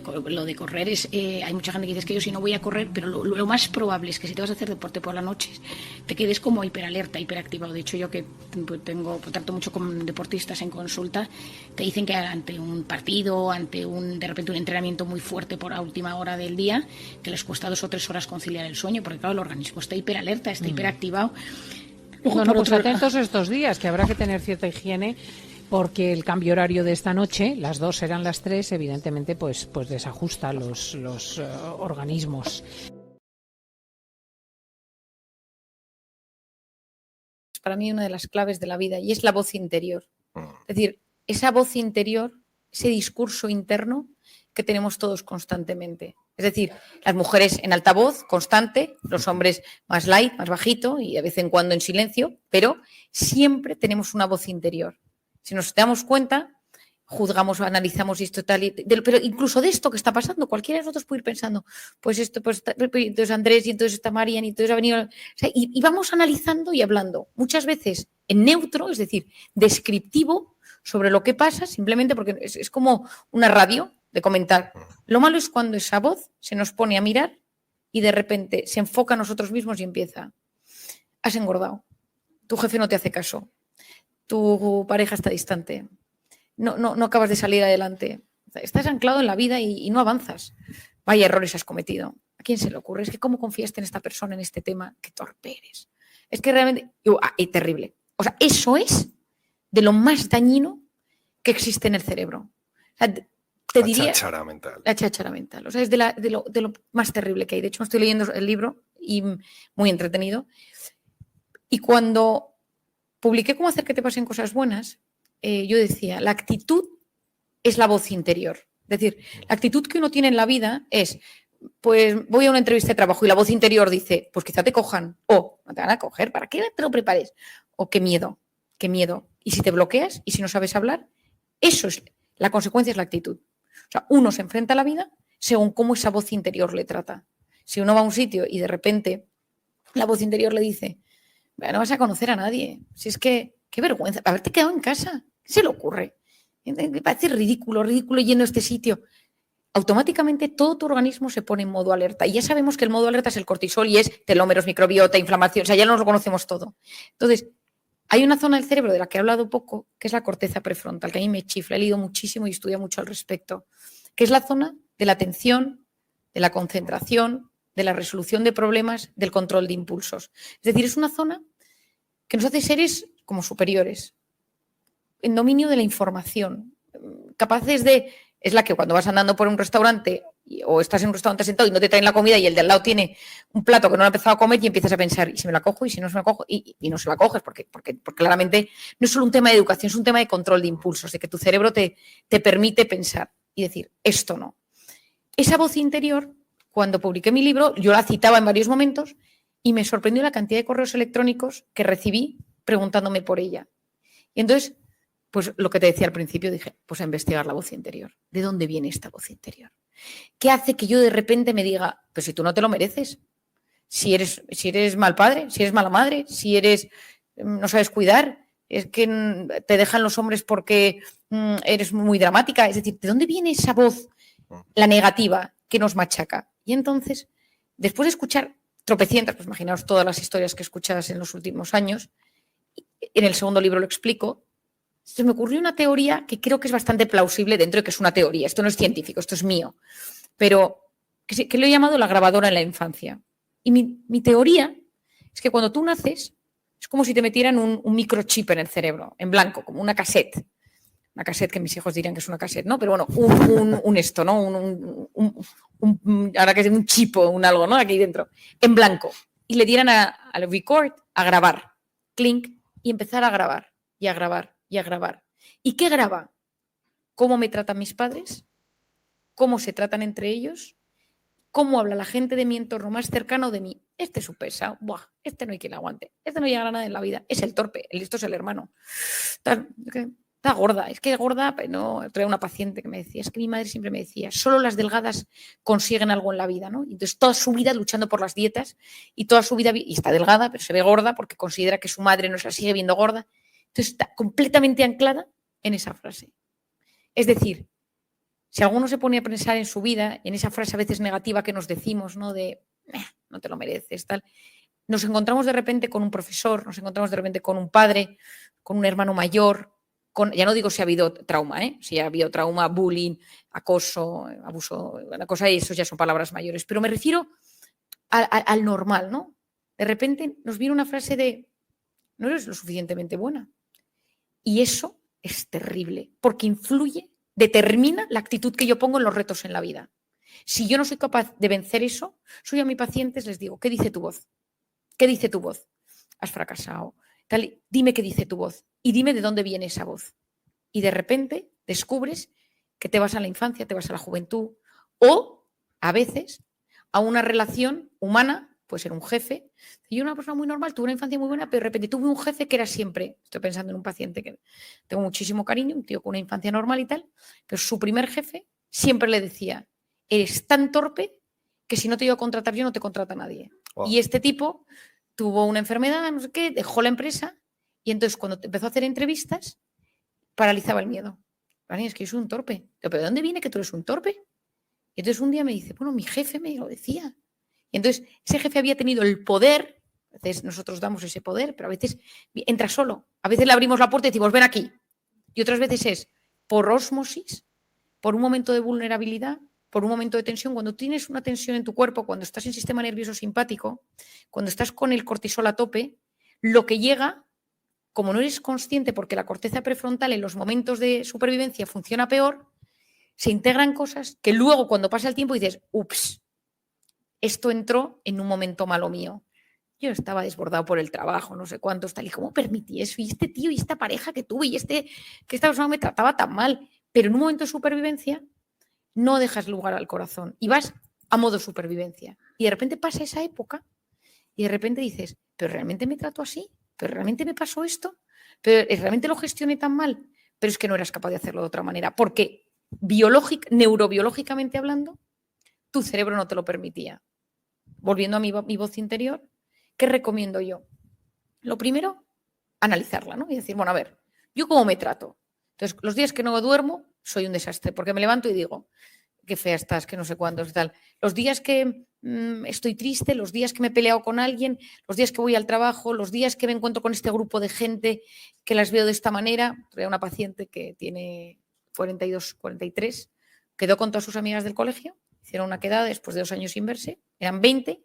de correr es... hay mucha gente que dice que yo si no voy a correr, pero lo más probable es que si te vas a hacer deporte por la noche te quedes como hiperalerta, hiperactivado. De hecho, yo que trato mucho con deportistas en consulta, te dicen que ante un partido, de repente un entrenamiento muy fuerte por la última hora del día, que les cuesta 2 o 3 horas conciliar el sueño, porque claro, el organismo está hiperalerta, está hiperactivado. Luego, Bueno, por pues atentos estos días, que habrá que tener cierta higiene, porque el cambio horario de esta noche, las 2 serán las 3, evidentemente pues desajusta los organismos. para mí una de las claves de la vida y es la voz interior. Es decir, esa voz interior, ese discurso interno que tenemos todos constantemente. Es decir, las mujeres en altavoz, constante, los hombres más light, más bajito y de vez en cuando en silencio, pero siempre tenemos una voz interior. Si nos damos cuenta, juzgamos, analizamos esto tal, pero incluso de esto que está pasando, cualquiera de nosotros puede ir pensando, pues esto, pues entonces Andrés y entonces está Marian y entonces ha venido, o sea, y vamos analizando y hablando, muchas veces en neutro, es decir, descriptivo sobre lo que pasa, simplemente porque es como una radio de comentar. Lo malo es cuando esa voz se nos pone a mirar y de repente se enfoca a nosotros mismos y empieza, has engordado, tu jefe no te hace caso, tu pareja está distante, no acabas de salir adelante. Estás anclado en la vida y no avanzas. Vaya errores has cometido. ¿A quién se le ocurre? Es que cómo confiaste en esta persona, en este tema, qué torpe eres. Es que realmente... es terrible. O sea, eso es de lo más dañino que existe en el cerebro. O sea, te diría... cháchara mental. La cháchara mental. O sea, es de lo más terrible que hay. De hecho, estoy leyendo el libro y muy entretenido. Y cuando publiqué Cómo hacer que te pasen cosas buenas, yo decía, la actitud es la voz interior. Es decir, la actitud que uno tiene en la vida es, pues voy a una entrevista de trabajo y la voz interior dice, pues quizá te cojan, o no te van a coger, ¿para qué te lo prepares? O qué miedo. Y si te bloqueas y si no sabes hablar, eso es, la consecuencia es la actitud. O sea, uno se enfrenta a la vida según cómo esa voz interior le trata. Si uno va a un sitio y de repente la voz interior le dice, no vas a conocer a nadie, si es que, qué vergüenza, haberte quedado en casa, ¿qué se le ocurre? Me parece ridículo lleno este sitio. Automáticamente todo tu organismo se pone en modo alerta. Y ya sabemos que el modo alerta es el cortisol y es telómeros, microbiota, inflamación. O sea, ya nos lo conocemos todo. Entonces, hay una zona del cerebro de la que he hablado poco, que es la corteza prefrontal, que a mí me chifla. He leído muchísimo y estudiado mucho al respecto. Que es la zona de la atención, de la concentración, de la resolución de problemas, del control de impulsos. Es decir, es una zona que nos hace seres como superiores, en dominio de la información, capaces de... Es la que cuando vas andando por un restaurante o estás en un restaurante sentado y no te traen la comida y el de al lado tiene un plato que no ha empezado a comer y empiezas a pensar, ¿y si me la cojo? ¿Y si no se me la cojo? Y no se la coges porque claramente no es solo un tema de educación, es un tema de control de impulsos, de que tu cerebro te permite pensar y decir, esto no. Esa voz interior, cuando publiqué mi libro, yo la citaba en varios momentos y me sorprendió la cantidad de correos electrónicos que recibí preguntándome por ella. Y entonces... pues lo que te decía al principio, dije, pues a investigar la voz interior. ¿De dónde viene esta voz interior? ¿Qué hace que yo de repente me diga, pues si tú no te lo mereces? Si eres mal padre, si eres mala madre, si no sabes cuidar, es que te dejan los hombres porque eres muy dramática. Es decir, ¿de dónde viene esa voz, la negativa, que nos machaca? Y entonces, después de escuchar tropecientas, pues imaginaos todas las historias que escuchas en los últimos años, en el segundo libro lo explico, se me ocurrió una teoría que creo que es bastante plausible dentro de que es una teoría. Esto no es científico, esto es mío. Pero que lo he llamado la grabadora en la infancia. Y mi teoría es que cuando tú naces es como si te metieran un microchip en el cerebro, en blanco, como una cassette. Una cassette que mis hijos dirían que es una cassette, ¿no? Pero bueno, un esto, ¿no? Ahora que es un chip o un algo, ¿no? Aquí dentro, en blanco. Y le dieran al record, a grabar. Clink, y empezar a grabar y a grabar. Y a grabar. ¿Y qué graba? ¿Cómo me tratan mis padres? ¿Cómo se tratan entre ellos? ¿Cómo habla la gente de mi entorno más cercano de mí? Este es su pesado. Buah, este no hay quien le aguante. Este no llega a nada en la vida. Es el torpe. El listo es el hermano. Está gorda. Es que es gorda, pero no. Trae una paciente que me decía, es que mi madre siempre me decía, solo las delgadas consiguen algo en la vida, ¿no? Entonces toda su vida luchando por las dietas y toda su vida, y está delgada, pero se ve gorda porque considera que su madre no se la sigue viendo gorda. Entonces está completamente anclada en esa frase. Es decir, si alguno se pone a pensar en su vida, en esa frase a veces negativa que nos decimos, ¿no? De, no te lo mereces, tal. Nos encontramos de repente con un profesor, nos encontramos de repente con un padre, con un hermano mayor, ya no digo si ha habido trauma, si ha habido trauma, bullying, acoso, abuso, una cosa, y eso ya son palabras mayores. Pero me refiero al normal, ¿no? De repente nos viene una frase de, no eres lo suficientemente buena. Y eso es terrible, porque influye, determina la actitud que yo pongo en los retos en la vida. Si yo no soy capaz de vencer eso, soy a mis pacientes les digo, ¿qué dice tu voz? ¿Qué dice tu voz? Has fracasado, tal, dime qué dice tu voz y dime de dónde viene esa voz. Y de repente descubres que te vas a la infancia, te vas a la juventud o a veces a una relación humana, puede ser un jefe. Yo una persona muy normal, tuve una infancia muy buena, pero de repente tuve un jefe que era siempre, estoy pensando en un paciente que tengo muchísimo cariño, un tío con una infancia normal y tal, pero su primer jefe siempre le decía, eres tan torpe que si no te iba a contratar yo no te contrata nadie. Wow. Y este tipo tuvo una enfermedad, no sé qué, dejó la empresa y entonces cuando empezó a hacer entrevistas paralizaba el miedo. Es que yo soy un torpe. ¿Pero de dónde viene que tú eres un torpe? Y entonces un día me dice, bueno, mi jefe me lo decía. Y entonces ese jefe había tenido el poder, a veces nosotros damos ese poder, pero a veces entra solo. A veces le abrimos la puerta y decimos, ven aquí. Y otras veces es por ósmosis, por un momento de vulnerabilidad, por un momento de tensión. Cuando tienes una tensión en tu cuerpo, cuando estás en sistema nervioso simpático, cuando estás con el cortisol a tope, lo que llega, como no eres consciente porque la corteza prefrontal en los momentos de supervivencia funciona peor, se integran cosas que luego cuando pasa el tiempo dices, ups, esto entró en un momento malo mío. Yo estaba desbordado por el trabajo, no sé cuántos, tal, y cómo permití eso, y este tío, y esta pareja que tuve, y que esta persona me trataba tan mal, pero en un momento de supervivencia no dejas lugar al corazón y vas a modo supervivencia. Y de repente pasa esa época y de repente dices, pero realmente me trato así, pero realmente me pasó esto, pero realmente lo gestioné tan mal, pero es que no eras capaz de hacerlo de otra manera, porque neurobiológicamente hablando, tu cerebro no te lo permitía. Volviendo a mi voz interior, ¿qué recomiendo yo? Lo primero, analizarla, ¿no? Y decir, bueno, a ver, ¿yo cómo me trato? Entonces, los días que no duermo, soy un desastre, porque me levanto y digo, qué fea estás, que no sé cuántos y tal. Los días que estoy triste, los días que me he peleado con alguien, los días que voy al trabajo, los días que me encuentro con este grupo de gente que las veo de esta manera. Traía una paciente que tiene 42, 43, quedó con todas sus amigas del colegio, hicieron una quedada después de 2 años sin verse, eran 20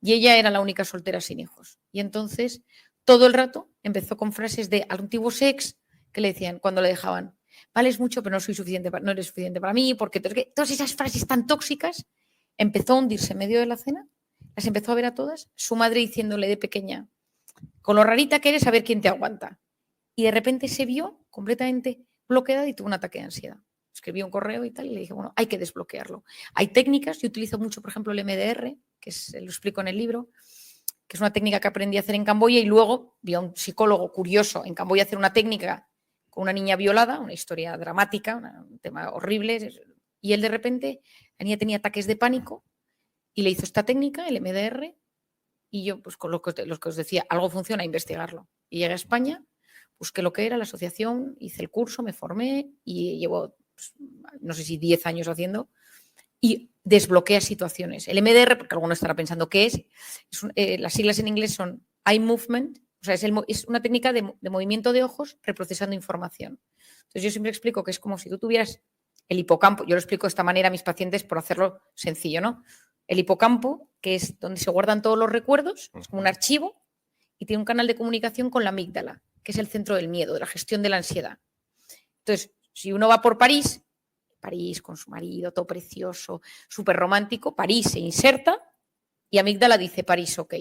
y ella era la única soltera sin hijos. Y entonces todo el rato empezó con frases de antiguos ex que le decían cuando le dejaban, vales mucho, pero no soy suficiente, no eres suficiente para mí, porque todas esas frases tan tóxicas empezó a hundirse en medio de la cena, las empezó a ver a todas, su madre diciéndole de pequeña, con lo rarita que eres, a ver quién te aguanta. Y de repente se vio completamente bloqueada y tuvo un ataque de ansiedad. Escribí un correo y tal, y le dije, bueno, hay que desbloquearlo. Hay técnicas, yo utilizo mucho, por ejemplo, el MDR, que lo explico en el libro, que es una técnica que aprendí a hacer en Camboya y luego vi a un psicólogo curioso en Camboya hacer una técnica con una niña violada, una historia dramática, un tema horrible, y él de repente, la niña tenía ataques de pánico y le hizo esta técnica, el MDR, y yo, pues con lo que os decía, algo funciona, investigarlo. Y llegué a España, busqué lo que era la asociación, hice el curso, me formé y llevo, pues, no sé si 10 años haciendo, y desbloquea situaciones. El MDR, porque alguno estará pensando qué es las siglas en inglés son eye movement, o sea, es una técnica de movimiento de ojos reprocesando información. Entonces yo siempre explico que es como si tú tuvieras el hipocampo, yo lo explico de esta manera a mis pacientes por hacerlo sencillo, ¿no? El hipocampo, que es donde se guardan todos los recuerdos, es como un archivo y tiene un canal de comunicación con la amígdala, que es el centro del miedo, de la gestión de la ansiedad. Entonces, si uno va por París con su marido, todo precioso, súper romántico, París se inserta y amígdala dice París, ok.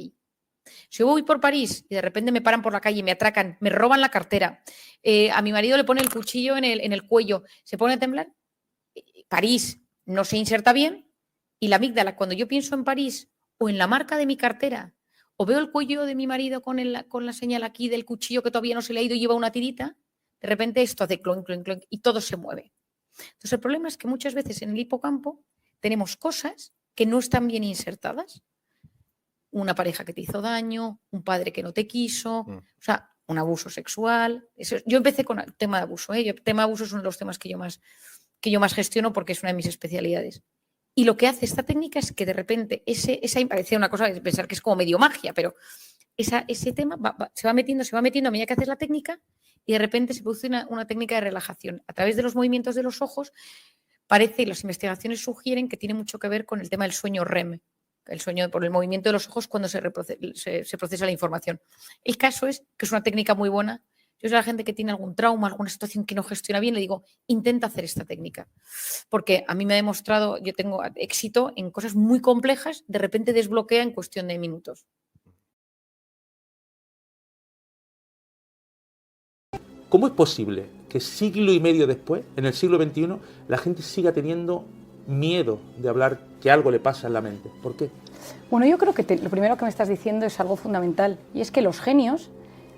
Si yo voy por París y de repente me paran por la calle, me atracan, me roban la cartera, a mi marido le pone el cuchillo en el cuello, se pone a temblar, París no se inserta bien y la amígdala, cuando yo pienso en París o en la marca de mi cartera o veo el cuello de mi marido con la señal aquí del cuchillo que todavía no se le ha ido y lleva una tirita, de repente esto hace clon, clon, clon y todo se mueve. Entonces el problema es que muchas veces en el hipocampo tenemos cosas que no están bien insertadas. Una pareja que te hizo daño, un padre que no te quiso, o sea, un abuso sexual. Yo empecé con el tema de abuso. El tema de abuso es uno de los temas que yo más gestiono porque es una de mis especialidades. Y lo que hace esta técnica es que de repente esa parecía una cosa de pensar que es como medio magia, pero ese tema se va metiendo a medida que haces la técnica y de repente se produce una técnica de relajación. A través de los movimientos de los ojos parece, y las investigaciones sugieren que tiene mucho que ver con el tema del sueño REM, el sueño por el movimiento de los ojos cuando se procesa la información. El caso es que es una técnica muy buena. Yo soy la gente que tiene algún trauma, alguna situación que no gestiona bien, le digo, intenta hacer esta técnica. Porque a mí me ha demostrado, yo tengo éxito en cosas muy complejas, de repente desbloquea en cuestión de minutos. ¿Cómo es posible que siglo y medio después, en el siglo XXI, la gente siga teniendo miedo de hablar que algo le pasa en la mente? ¿Por qué? Bueno, yo creo que lo primero que me estás diciendo es algo fundamental, y es que los genios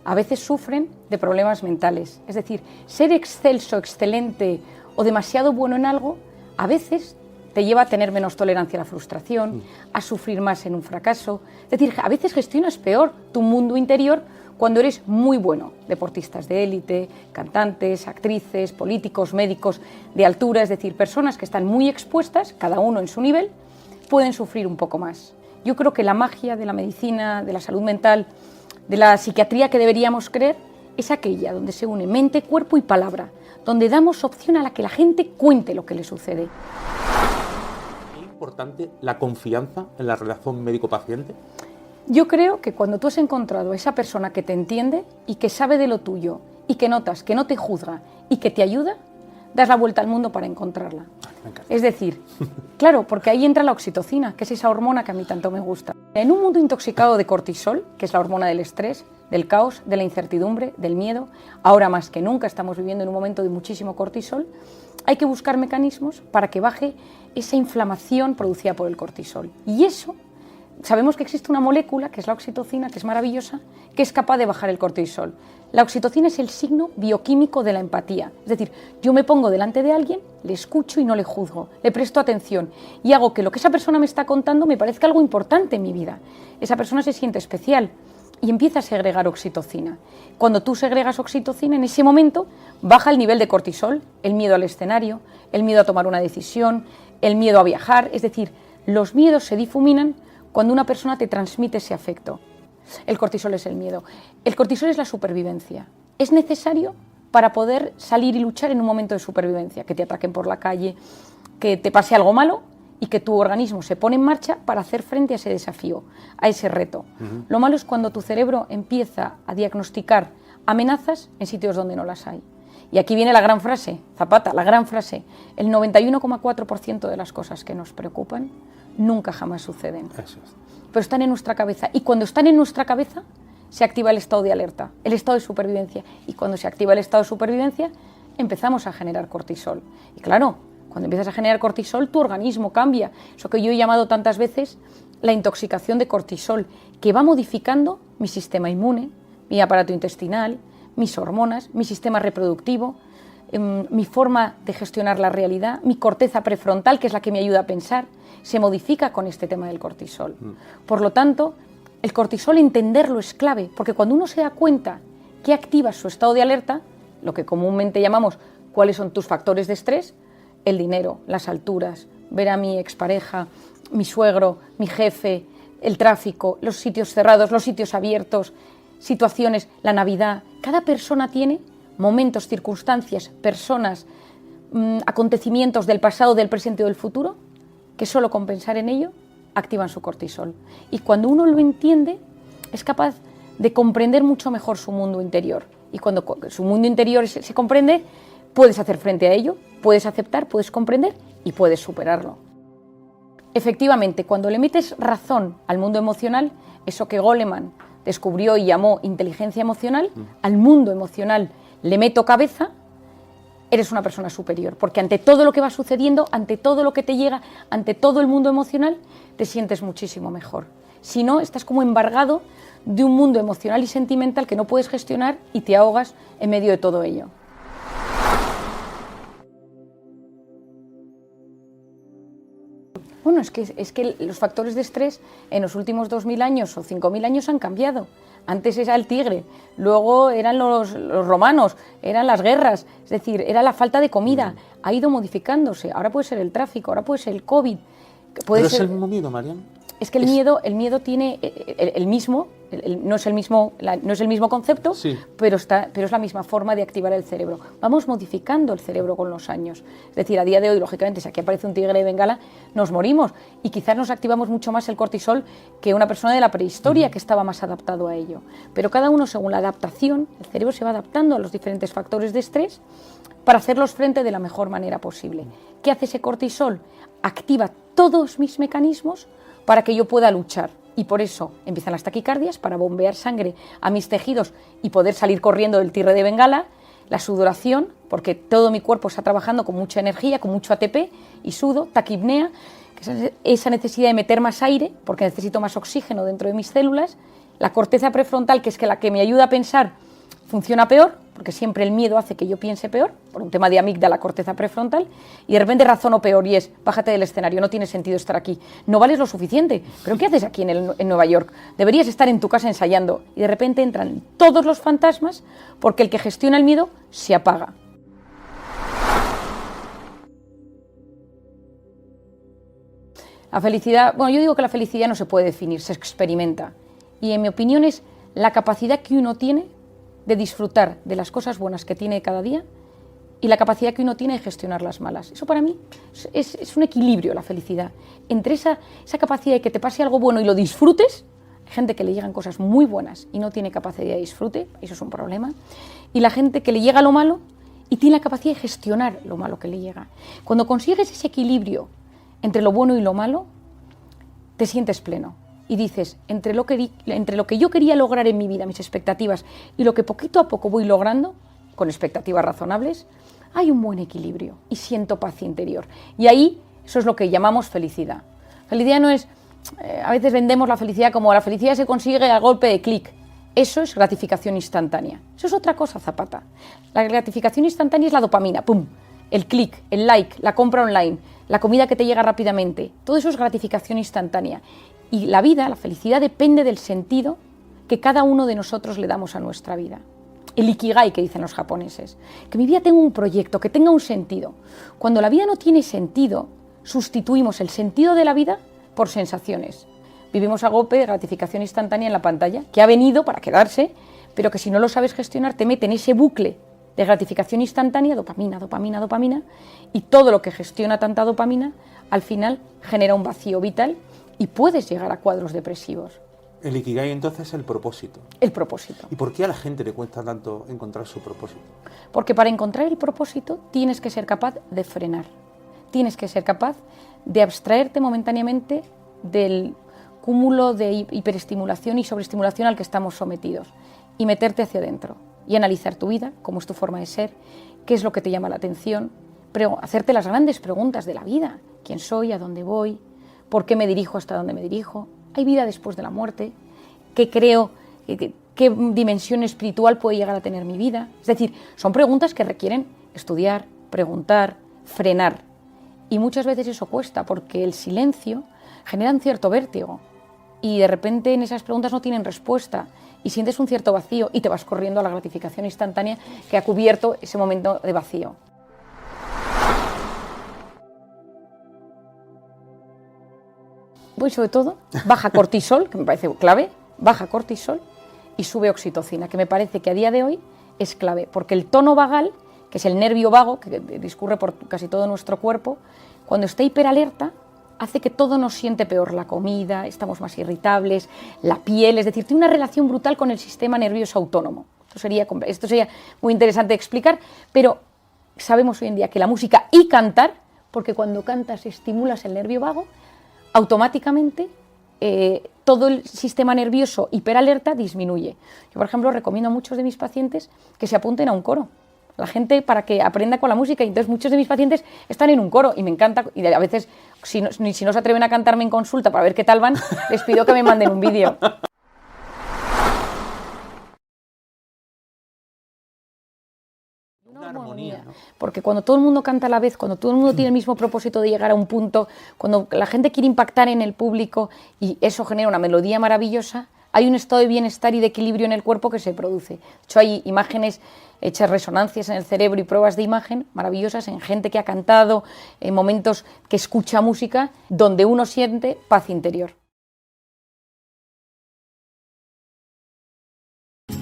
a veces sufren de problemas mentales. Es decir, ser excelso, excelente o demasiado bueno en algo, a veces te lleva a tener menos tolerancia a la frustración, a sufrir más en un fracaso. Es decir, a veces gestionas peor tu mundo interior cuando eres muy bueno. Deportistas de élite, cantantes, actrices, políticos, médicos de altura, es decir, personas que están muy expuestas, cada uno en su nivel, pueden sufrir un poco más. Yo creo que la magia de la medicina, de la salud mental, de la psiquiatría que deberíamos creer, es aquella donde se une mente, cuerpo y palabra, donde damos opción a la que la gente cuente lo que le sucede. ¿Es importante la confianza en la relación médico-paciente? Yo creo que cuando tú has encontrado a esa persona que te entiende y que sabe de lo tuyo y que notas que no te juzga y que te ayuda, das la vuelta al mundo para encontrarla. Es decir, claro, porque ahí entra la oxitocina, que es esa hormona que a mí tanto me gusta. En un mundo intoxicado de cortisol, que es la hormona del estrés, del caos, de la incertidumbre, del miedo, ahora más que nunca estamos viviendo en un momento de muchísimo cortisol, hay que buscar mecanismos para que baje esa inflamación producida por el cortisol. Y eso, sabemos que existe una molécula, que es la oxitocina, que es maravillosa, que es capaz de bajar el cortisol. La oxitocina es el signo bioquímico de la empatía. Es decir, yo me pongo delante de alguien, le escucho y no le juzgo, le presto atención y hago que lo que esa persona me está contando me parezca algo importante en mi vida. Esa persona se siente especial y empieza a segregar oxitocina. Cuando tú segregas oxitocina, en ese momento baja el nivel de cortisol, el miedo al escenario, el miedo a tomar una decisión, el miedo a viajar. Es decir, los miedos se difuminan cuando una persona te transmite ese afecto. El cortisol es el miedo. El cortisol es la supervivencia. Es necesario para poder salir y luchar en un momento de supervivencia, que te ataquen por la calle, que te pase algo malo y que tu organismo se pone en marcha para hacer frente a ese desafío, a ese reto. Lo malo es cuando tu cerebro empieza a diagnosticar amenazas en sitios donde no las hay. Y aquí viene la gran frase, Zapata, la gran frase: el 91,4% de las cosas que nos preocupan nunca jamás suceden. Eso es. Pero están en nuestra cabeza, y cuando están en nuestra cabeza se activa el estado de alerta, el estado de supervivencia, y cuando se activa el estado de supervivencia empezamos a generar cortisol. Y claro, cuando empiezas a generar cortisol tu organismo cambia, eso que yo he llamado tantas veces la intoxicación de cortisol, que va modificando mi sistema inmune, mi aparato intestinal, mis hormonas, mi sistema reproductivo, mi forma de gestionar la realidad, mi corteza prefrontal, que es la que me ayuda a pensar, se modifica con este tema del cortisol. Por lo tanto, el cortisol, entenderlo es clave, porque cuando uno se da cuenta que activa su estado de alerta, lo que comúnmente llamamos cuáles son tus factores de estrés, el dinero, las alturas, ver a mi expareja, mi suegro, mi jefe, el tráfico, los sitios cerrados, los sitios abiertos, situaciones, la Navidad. Cada persona tiene momentos, circunstancias, personas, acontecimientos del pasado, del presente o del futuro, que solo con pensar en ello activan su cortisol. Y cuando uno lo entiende, es capaz de comprender mucho mejor su mundo interior. Y cuando su mundo interior se comprende, puedes hacer frente a ello, puedes aceptar, puedes comprender y puedes superarlo. Efectivamente, cuando le metes razón al mundo emocional, eso que Goleman descubrió y llamó inteligencia emocional, al mundo emocional le meto cabeza, eres una persona superior, porque ante todo lo que va sucediendo, ante todo lo que te llega, ante todo el mundo emocional, te sientes muchísimo mejor. Si no, estás como embargado de un mundo emocional y sentimental que no puedes gestionar y te ahogas en medio de todo ello. Bueno, es que los factores de estrés en los últimos 2000 años o 5000 años han cambiado. Antes era el tigre, luego eran los romanos, eran las guerras, es decir, era la falta de comida. Ha ido modificándose. Ahora puede ser el tráfico, ahora puede ser el COVID. ¿Pero es el mismo miedo, Marian? Es que el miedo tiene el mismo, no es el mismo concepto, sí, pero es la misma forma de activar el cerebro. Vamos modificando el cerebro con los años. Es decir, a día de hoy, lógicamente, si aquí aparece un tigre de Bengala, nos morimos. Y quizás nos activamos mucho más el cortisol que una persona de la prehistoria que estaba más adaptado a ello. Pero cada uno, según la adaptación, el cerebro se va adaptando a los diferentes factores de estrés para hacerlos frente de la mejor manera posible. ¿Qué hace ese cortisol? Activa todos mis mecanismos para que yo pueda luchar. Y por eso empiezan las taquicardias, para bombear sangre a mis tejidos y poder salir corriendo del tigre de Bengala. la sudoración, porque todo mi cuerpo está trabajando con mucha energía, con mucho ATP, y sudo, taquipnea, que es esa necesidad de meter más aire, porque necesito más oxígeno dentro de mis células. La corteza prefrontal, que es la que me ayuda a pensar, funciona peor, porque siempre el miedo hace que yo piense peor, por un tema de amígdala, corteza prefrontal, y de repente razono peor, y es, bájate del escenario, no tiene sentido estar aquí, no vales lo suficiente, pero ¿qué haces aquí en Nueva York? Deberías estar en tu casa ensayando, y de repente entran todos los fantasmas, porque el que gestiona el miedo se apaga. La felicidad, bueno, yo digo que la felicidad no se puede definir, se experimenta, y en mi opinión es la capacidad que uno tiene de disfrutar de las cosas buenas que tiene cada día y la capacidad que uno tiene de gestionar las malas. Eso para mí es un equilibrio, la felicidad. Entre esa capacidad de que te pase algo bueno y lo disfrutes, hay gente que le llegan cosas muy buenas y no tiene capacidad de disfrute, eso es un problema, y la gente que le llega lo malo y tiene la capacidad de gestionar lo malo que le llega. Cuando consigues ese equilibrio entre lo bueno y lo malo, te sientes pleno. Y dices, entre lo que yo quería lograr en mi vida, mis expectativas, y lo que poquito a poco voy logrando, con expectativas razonables, hay un buen equilibrio y siento paz interior. Y ahí, eso es lo que llamamos felicidad. Felicidad no es, a veces vendemos la felicidad como la felicidad se consigue a golpe de clic. Eso es gratificación instantánea. Eso es otra cosa, Zapata. La gratificación instantánea es la dopamina, ¡pum! El clic, el like, la compra online, la comida que te llega rápidamente. Todo eso es gratificación instantánea. Y la vida, la felicidad, depende del sentido que cada uno de nosotros le damos a nuestra vida. El ikigai, que dicen los japoneses. Que mi vida tenga un proyecto, que tenga un sentido. Cuando la vida no tiene sentido, sustituimos el sentido de la vida por sensaciones. Vivimos a golpe de gratificación instantánea en la pantalla, que ha venido para quedarse, pero que si no lo sabes gestionar te mete en ese bucle de gratificación instantánea, dopamina, dopamina, dopamina, y todo lo que gestiona tanta dopamina, al final genera un vacío vital y puedes llegar a cuadros depresivos. El Ikigai entonces es el propósito. El propósito. ¿Y por qué a la gente le cuesta tanto encontrar su propósito? Porque para encontrar el propósito tienes que ser capaz de frenar. Tienes que ser capaz de abstraerte momentáneamente del cúmulo de hiperestimulación y sobreestimulación al que estamos sometidos y meterte hacia adentro y analizar tu vida, cómo es tu forma de ser, qué es lo que te llama la atención, pero hacerte las grandes preguntas de la vida. ¿Quién soy? ¿A dónde voy? ¿Por qué me dirijo hasta dónde me dirijo? ¿Hay vida después de la muerte? ¿Qué creo? ¿Qué dimensión espiritual puede llegar a tener mi vida? Es decir, son preguntas que requieren estudiar, preguntar, frenar. Y muchas veces eso cuesta porque el silencio genera un cierto vértigo y de repente en esas preguntas no tienen respuesta y sientes un cierto vacío y te vas corriendo a la gratificación instantánea que ha cubierto ese momento de vacío. Pues sobre todo, baja cortisol, que me parece clave, baja cortisol y sube oxitocina, que me parece que a día de hoy es clave, porque el tono vagal, que es el nervio vago que discurre por casi todo nuestro cuerpo, cuando está hiperalerta, hace que todo nos siente peor, la comida, estamos más irritables, la piel, es decir, tiene una relación brutal con el sistema nervioso autónomo. Esto sería muy interesante de explicar, pero sabemos hoy en día que la música y cantar, porque cuando cantas estimulas el nervio vago, automáticamente todo el sistema nervioso hiperalerta disminuye. Yo, por ejemplo, recomiendo a muchos de mis pacientes que se apunten a un coro. La gente para que aprenda con la música, y entonces muchos de mis pacientes están en un coro y me encanta, y a veces si no se atreven a cantarme en consulta para ver qué tal van, les pido que me manden un vídeo. Una armonía, ¿no? Porque cuando todo el mundo canta a la vez, cuando todo el mundo tiene el mismo propósito de llegar a un punto, cuando la gente quiere impactar en el público y eso genera una melodía maravillosa, hay un estado de bienestar y de equilibrio en el cuerpo que se produce. De hecho, hay imágenes hechas resonancias en el cerebro y pruebas de imagen maravillosas en gente que ha cantado, en momentos que escucha música, donde uno siente paz interior.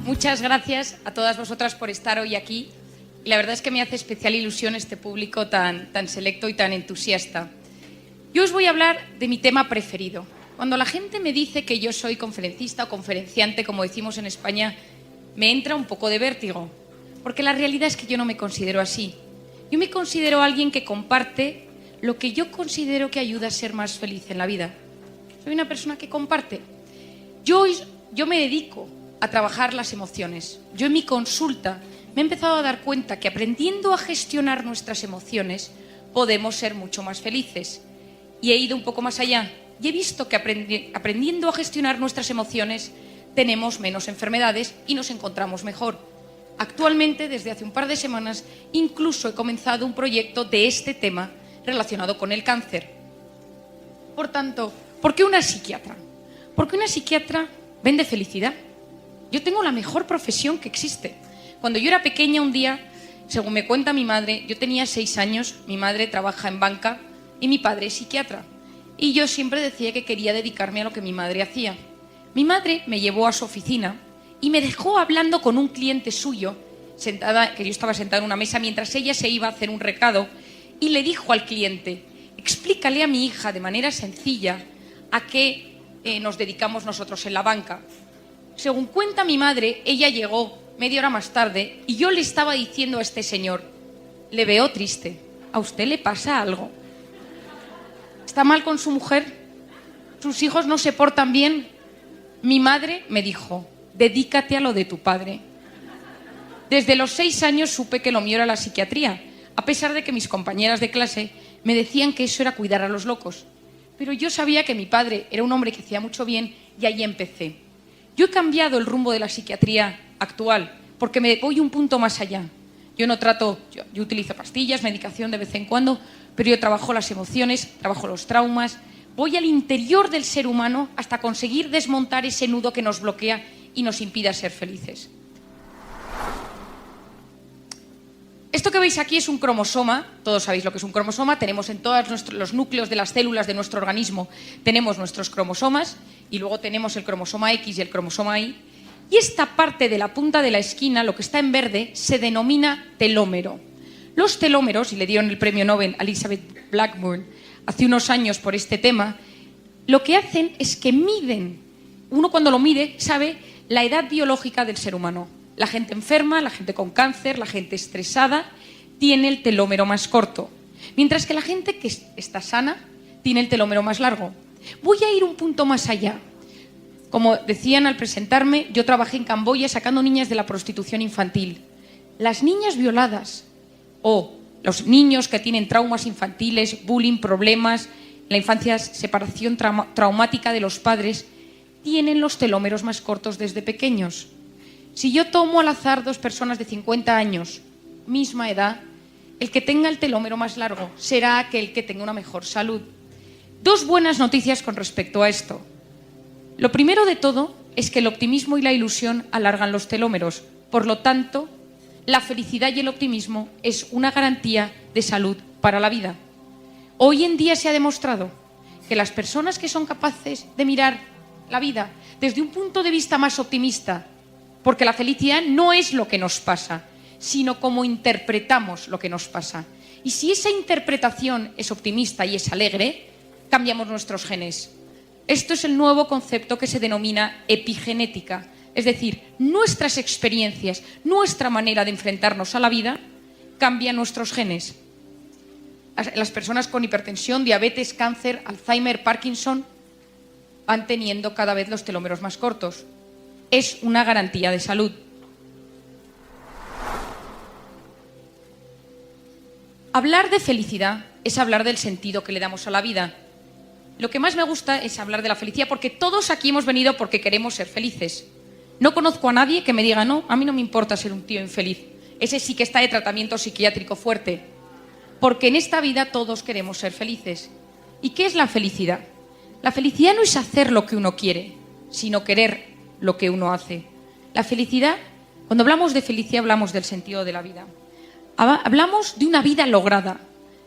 Muchas gracias a todas vosotras por estar hoy aquí. Y la verdad es que me hace especial ilusión este público tan selecto y tan entusiasta. Yo os voy a hablar de mi tema preferido. Cuando la gente me dice que yo soy conferencista o conferenciante, como decimos en España, me entra un poco de vértigo, porque la realidad es que yo no me considero así. Yo me considero alguien que comparte lo que yo considero que ayuda a ser más feliz en la vida. Soy una persona que comparte. Yo me dedico a trabajar las emociones. Yo en mi consulta me he empezado a dar cuenta que aprendiendo a gestionar nuestras emociones podemos ser mucho más felices. Y he ido un poco más allá y he visto que aprendiendo a gestionar nuestras emociones tenemos menos enfermedades y nos encontramos mejor. Actualmente, desde hace un par de semanas, incluso he comenzado un proyecto de este tema relacionado con el cáncer. Por tanto, ¿por qué una psiquiatra? Porque una psiquiatra vende felicidad. Yo tengo la mejor profesión que existe. Cuando yo era pequeña, un día, según me cuenta mi madre, yo tenía 6 años, mi madre trabaja en banca y mi padre es psiquiatra. Y yo siempre decía que quería dedicarme a lo que mi madre hacía. Mi madre me llevó a su oficina y me dejó hablando con un cliente suyo, que yo estaba sentada en una mesa mientras ella se iba a hacer un recado, y le dijo al cliente: explícale a mi hija de manera sencilla a qué nos dedicamos nosotros en la banca. Según cuenta mi madre, ella llegó media hora más tarde y yo le estaba diciendo a este señor: le veo triste, ¿a usted le pasa algo? ¿Está mal con su mujer? ¿Sus hijos no se portan bien? Mi madre me dijo: dedícate a lo de tu padre. Desde los 6 años supe que lo mío era la psiquiatría, a pesar de que mis compañeras de clase me decían que eso era cuidar a los locos. Pero yo sabía que mi padre era un hombre que hacía mucho bien y ahí empecé. Yo he cambiado el rumbo de la psiquiatría actual porque me voy un punto más allá. Yo no trato, yo utilizo pastillas, medicación de vez en cuando, pero yo trabajo las emociones, trabajo los traumas, voy al interior del ser humano hasta conseguir desmontar ese nudo que nos bloquea y nos impide ser felices. Esto que veis aquí es un cromosoma, todos sabéis lo que es un cromosoma, tenemos en todos los núcleos de las células de nuestro organismo, tenemos nuestros cromosomas y luego tenemos el cromosoma X y el cromosoma Y. Y esta parte de la punta de la esquina, lo que está en verde, se denomina telómero. Los telómeros, y le dieron el premio Nobel a Elizabeth Blackburn hace unos años por este tema, lo que hacen es que miden, uno cuando lo mide sabe la edad biológica del ser humano. La gente enferma, la gente con cáncer, la gente estresada, tiene el telómero más corto. Mientras que la gente que está sana, tiene el telómero más largo. Voy a ir un punto más allá. Como decían al presentarme, yo trabajé en Camboya sacando niñas de la prostitución infantil. Las niñas violadas o los niños que tienen traumas infantiles, bullying, problemas, la infancia, separación traumática de los padres, tienen los telómeros más cortos desde pequeños. Si yo tomo al azar 2 personas de 50 años, misma edad, el que tenga el telómero más largo será aquel que tenga una mejor salud. 2 buenas noticias con respecto a esto. Lo primero de todo es que el optimismo y la ilusión alargan los telómeros. Por lo tanto, la felicidad y el optimismo es una garantía de salud para la vida. Hoy en día se ha demostrado que las personas que son capaces de mirar la vida desde un punto de vista más optimista, porque la felicidad no es lo que nos pasa, sino cómo interpretamos lo que nos pasa. Y si esa interpretación es optimista y es alegre, cambiamos nuestros genes. Esto es el nuevo concepto que se denomina epigenética, es decir, nuestras experiencias, nuestra manera de enfrentarnos a la vida, cambia nuestros genes. Las personas con hipertensión, diabetes, cáncer, Alzheimer, Parkinson, van teniendo cada vez los telómeros más cortos. Es una garantía de salud. Hablar de felicidad es hablar del sentido que le damos a la vida. Lo que más me gusta es hablar de la felicidad porque todos aquí hemos venido porque queremos ser felices. No conozco a nadie que me diga: no, a mí no me importa ser un tío infeliz. Ese sí que está de tratamiento psiquiátrico fuerte. Porque en esta vida todos queremos ser felices. ¿Y qué es la felicidad? La felicidad no es hacer lo que uno quiere, sino querer lo que uno hace. La felicidad, cuando hablamos de felicidad, hablamos del sentido de la vida. Hablamos de una vida lograda.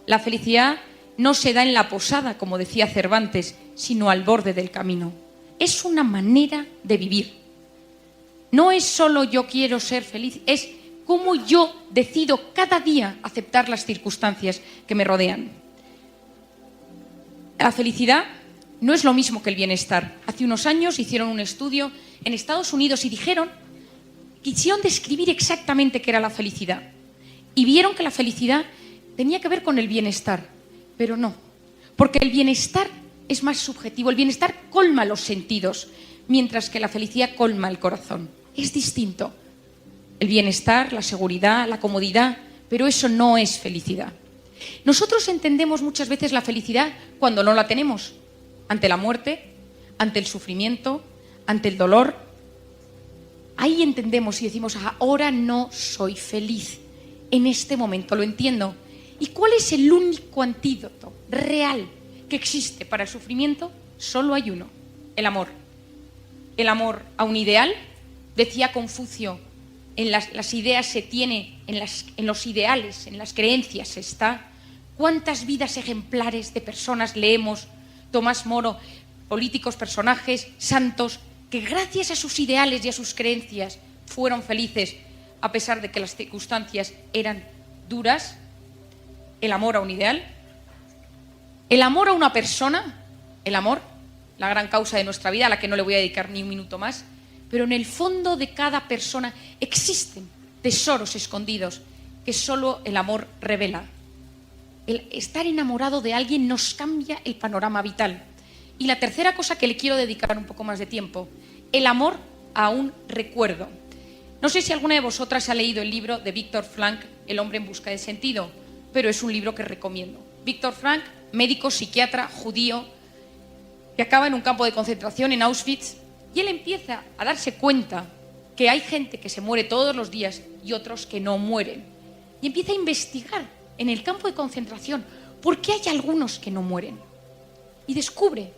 La felicidad no se da en la posada, como decía Cervantes, sino al borde del camino. Es una manera de vivir. No es solo yo quiero ser feliz, es cómo yo decido cada día aceptar las circunstancias que me rodean. La felicidad no es lo mismo que el bienestar. Hace unos años hicieron un estudio en Estados Unidos y quisieron describir exactamente qué era la felicidad. Y vieron que la felicidad tenía que ver con el bienestar, pero no, porque el bienestar es más subjetivo, el bienestar colma los sentidos, mientras que la felicidad colma el corazón. Es distinto. el bienestar, la seguridad, la comodidad, pero eso no es felicidad. Nosotros entendemos muchas veces la felicidad cuando no la tenemos, ante la muerte, ante el sufrimiento, ante el dolor. Ahí entendemos y decimos, ahora no soy feliz, en este momento lo entiendo. ¿Y cuál es el único antídoto real que existe para el sufrimiento? Solo hay uno, el amor. El amor a un ideal, decía Confucio, en las ideas se tiene, en los ideales, en las creencias se está. ¿Cuántas vidas ejemplares de personas leemos? Tomás Moro, políticos, personajes, santos, que gracias a sus ideales y a sus creencias fueron felices, a pesar de que las circunstancias eran duras. El amor a un ideal, el amor a una persona, el amor, la gran causa de nuestra vida, a la que no le voy a dedicar ni un minuto más, pero en el fondo de cada persona existen tesoros escondidos que solo el amor revela. El estar enamorado de alguien nos cambia el panorama vital. Y la tercera cosa que le quiero dedicar un poco más de tiempo, el amor a un recuerdo. No sé si alguna de vosotras ha leído el libro de Viktor Frankl, El hombre en busca de sentido, pero es un libro que recomiendo. Viktor Frankl, médico, psiquiatra, judío, que acaba en un campo de concentración en Auschwitz, y él empieza a darse cuenta que hay gente que se muere todos los días y otros que no mueren. Y empieza a investigar en el campo de concentración por qué hay algunos que no mueren. Y descubre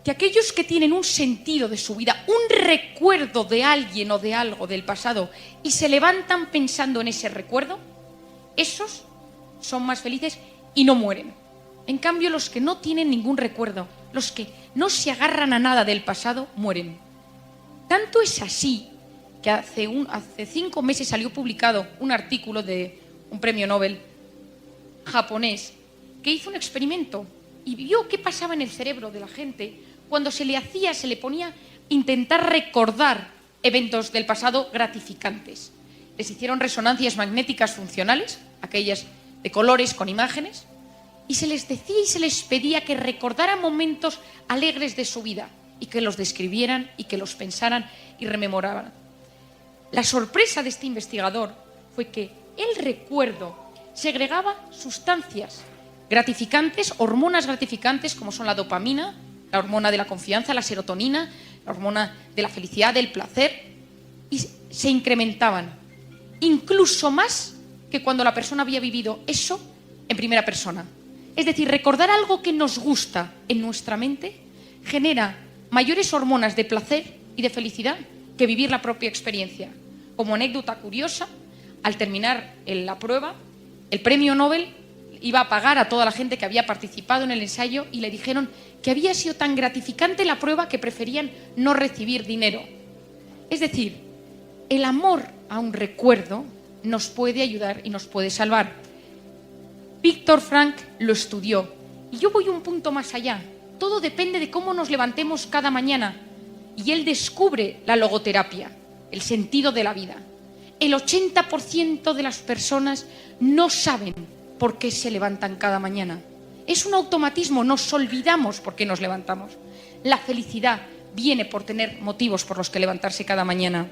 que aquellos que tienen un sentido de su vida, un recuerdo de alguien o de algo del pasado, y se levantan pensando en ese recuerdo, esos son más felices y no mueren. En cambio, los que no tienen ningún recuerdo, los que no se agarran a nada del pasado, mueren. Tanto es así que hace 5 meses salió publicado un artículo de un premio Nobel japonés que hizo un experimento y vio qué pasaba en el cerebro de la gente cuando se le ponía a intentar recordar eventos del pasado gratificantes. Les hicieron resonancias magnéticas funcionales, aquellas de colores con imágenes, y se les decía y se les pedía que recordaran momentos alegres de su vida y que los describieran y que los pensaran y rememoraran. La sorpresa de este investigador fue que el recuerdo segregaba sustancias gratificantes, hormonas gratificantes como son la dopamina, la hormona de la confianza, la serotonina, la hormona de la felicidad, del placer, y se incrementaban incluso más que cuando la persona había vivido eso en primera persona. Es decir, recordar algo que nos gusta en nuestra mente genera mayores hormonas de placer y de felicidad que vivir la propia experiencia. Como anécdota curiosa, al terminar la prueba, el premio Nobel iba a pagar a toda la gente que había participado en el ensayo y le dijeron que había sido tan gratificante la prueba que preferían no recibir dinero. Es decir, el amor a un recuerdo nos puede ayudar y nos puede salvar. Viktor Frankl lo estudió y yo voy un punto más allá. Todo depende de cómo nos levantemos cada mañana y él descubre la logoterapia, el sentido de la vida. El 80% de las personas no saben por qué se levantan cada mañana. Es un automatismo, nos olvidamos por qué nos levantamos. La felicidad viene por tener motivos por los que levantarse cada mañana.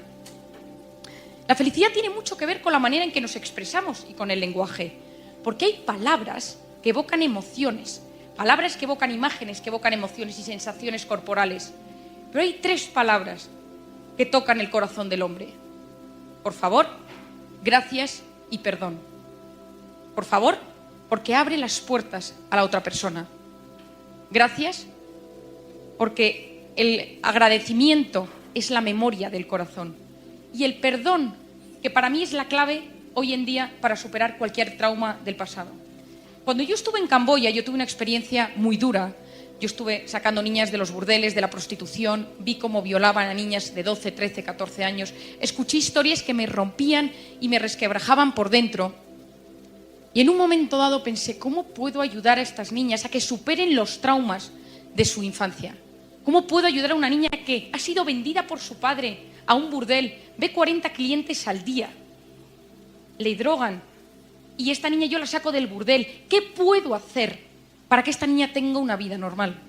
La felicidad tiene mucho que ver con la manera en que nos expresamos y con el lenguaje, porque hay palabras que evocan emociones, palabras que evocan imágenes, que evocan emociones y sensaciones corporales. Pero hay 3 palabras que tocan el corazón del hombre. Por favor, gracias y perdón. Por favor, porque abre las puertas a la otra persona. Gracias, porque el agradecimiento es la memoria del corazón. Y el perdón, que para mí es la clave hoy en día para superar cualquier trauma del pasado. Cuando yo estuve en Camboya, yo tuve una experiencia muy dura. Yo estuve sacando niñas de los burdeles, de la prostitución, vi cómo violaban a niñas de 12, 13, 14 años. Escuché historias que me rompían y me resquebrajaban por dentro. Y en un momento dado pensé, ¿cómo puedo ayudar a estas niñas a que superen los traumas de su infancia? ¿Cómo puedo ayudar a una niña que ha sido vendida por su padre a un burdel, ve 40 clientes al día, le drogan y esta niña yo la saco del burdel? ¿Qué puedo hacer para que esta niña tenga una vida normal?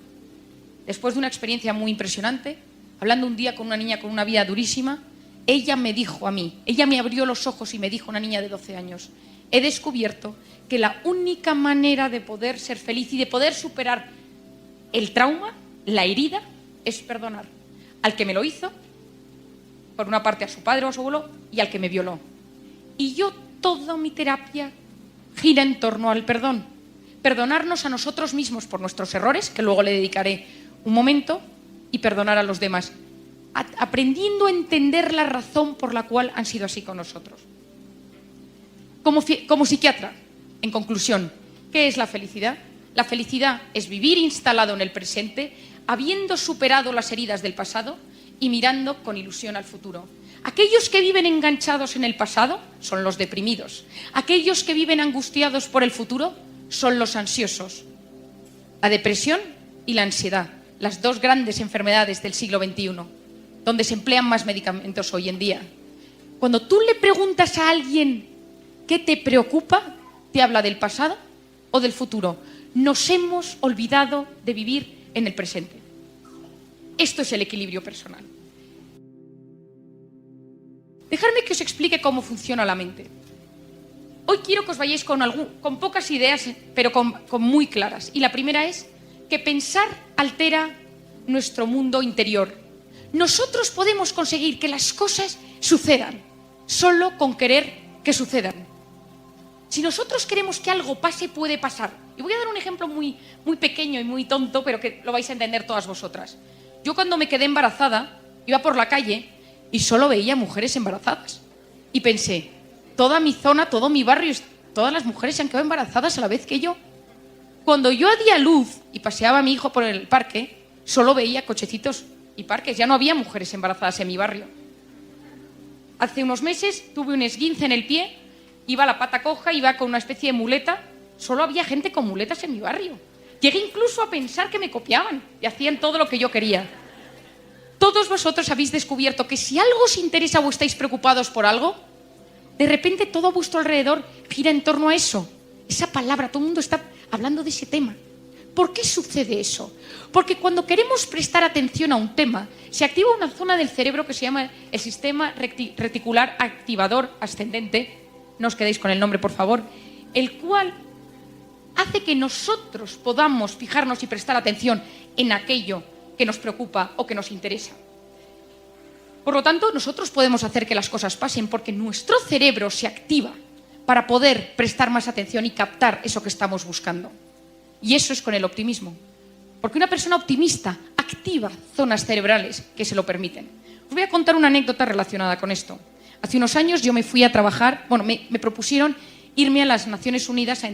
Después de una experiencia muy impresionante, hablando un día con una niña con una vida durísima, ella me dijo a mí, ella me abrió los ojos y me dijo, una niña de 12 años, he descubierto que la única manera de poder ser feliz y de poder superar el trauma, la herida, es perdonar al que me lo hizo, por una parte a su padre o a su abuelo, y al que me violó. Y yo, toda mi terapia gira en torno al perdón. Perdonarnos a nosotros mismos por nuestros errores, que luego le dedicaré un momento, y perdonar a los demás, aprendiendo a entender la razón por la cual han sido así con nosotros. Como psiquiatra, en conclusión, ¿qué es la felicidad? La felicidad es vivir instalado en el presente, habiendo superado las heridas del pasado y mirando con ilusión al futuro. Aquellos que viven enganchados en el pasado son los deprimidos. Aquellos que viven angustiados por el futuro son los ansiosos. La depresión y la ansiedad, las dos grandes enfermedades del siglo XXI, donde se emplean más medicamentos hoy en día. Cuando tú le preguntas a alguien qué te preocupa, te habla del pasado o del futuro. Nos hemos olvidado de vivir en el presente. Esto es el equilibrio personal. Dejadme que os explique cómo funciona la mente. Hoy quiero que os vayáis con pocas ideas, pero con muy claras. Y la primera es que pensar altera nuestro mundo interior. Nosotros podemos conseguir que las cosas sucedan solo con querer que sucedan. Si nosotros queremos que algo pase, puede pasar. Y voy a dar un ejemplo muy pequeño y muy tonto, pero que lo vais a entender todas vosotras. Yo cuando me quedé embarazada, iba por la calle y solo veía mujeres embarazadas. Y pensé, toda mi zona, todo mi barrio, todas las mujeres se han quedado embarazadas a la vez que yo. Cuando yo di a luz y paseaba a mi hijo por el parque, solo veía cochecitos y parques. Ya no había mujeres embarazadas en mi barrio. Hace unos meses tuve un esguince en el pie, iba la pata coja, iba con una especie de muleta. Solo había gente con muletas en mi barrio. Llegué incluso a pensar que me copiaban y hacían todo lo que yo quería. Todos vosotros habéis descubierto que si algo os interesa o estáis preocupados por algo, de repente todo a vuestro alrededor gira en torno a eso. Esa palabra, todo el mundo está hablando de ese tema. ¿Por qué sucede eso? Porque cuando queremos prestar atención a un tema, se activa una zona del cerebro que se llama el sistema reticular activador ascendente. No os quedéis con el nombre, por favor. El cual hace que nosotros podamos fijarnos y prestar atención en aquello que nos preocupa o que nos interesa. Por lo tanto, nosotros podemos hacer que las cosas pasen porque nuestro cerebro se activa para poder prestar más atención y captar eso que estamos buscando. Y eso es con el optimismo. Porque una persona optimista activa zonas cerebrales que se lo permiten. Os voy a contar una anécdota relacionada con esto. Hace unos años yo me fui a trabajar, me propusieron irme a las Naciones Unidas a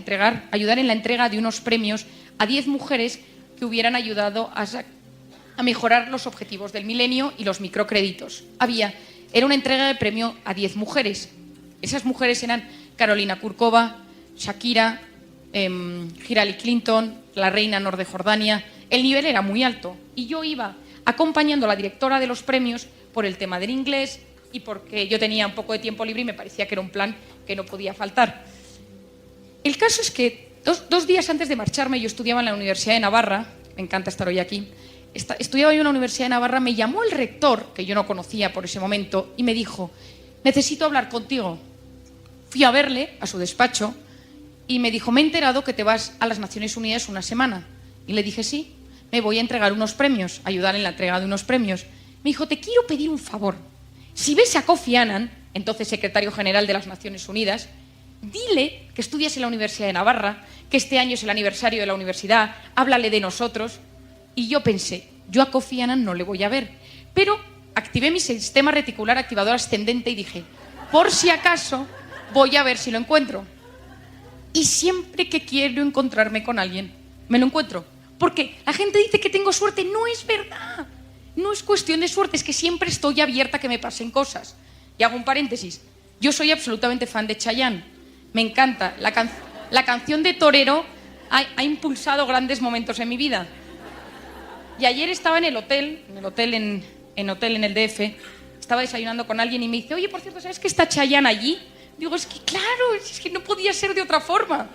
ayudar en la entrega de unos premios a 10 mujeres que hubieran ayudado a mejorar los objetivos del milenio y los microcréditos. Era una entrega de premio a 10 mujeres. Esas mujeres eran Carolina Kurkova, Shakira, Hillary Clinton, la reina Nor de Jordania. El nivel era muy alto y yo iba acompañando a la directora de los premios por el tema del inglés y porque yo tenía un poco de tiempo libre y me parecía que era un plan que no podía faltar. El caso es que dos días antes de marcharme yo estudiaba en la Universidad de Navarra, me encanta estar hoy aquí, estudiaba yo en la Universidad de Navarra, me llamó el rector, que yo no conocía por ese momento, y me dijo, necesito hablar contigo. Fui a verle, a su despacho, y me dijo, me he enterado que te vas a las Naciones Unidas una semana. Y le dije, sí, me voy a entregar unos premios, ayudar en la entrega de unos premios. Me dijo, te quiero pedir un favor. Si ves a Kofi Annan, entonces secretario general de las Naciones Unidas, dile que estudias en la Universidad de Navarra, que este año es el aniversario de la universidad, háblale de nosotros. Y yo pensé, yo a Kofi Annan no le voy a ver. Pero activé mi sistema reticular activador ascendente y dije, por si acaso, voy a ver si lo encuentro. Y siempre que quiero encontrarme con alguien, me lo encuentro. Porque la gente dice que tengo suerte. No es verdad. No es cuestión de suerte, es que siempre estoy abierta a que me pasen cosas. Y hago un paréntesis. Yo soy absolutamente fan de Chayanne. Me encanta. La canción de Torero ha impulsado grandes momentos en mi vida. Y ayer estaba en el hotel en el DF, estaba desayunando con alguien y me dice, oye, por cierto, ¿sabes que está Chayanne allí? Digo, es que claro, es que no podía ser de otra forma.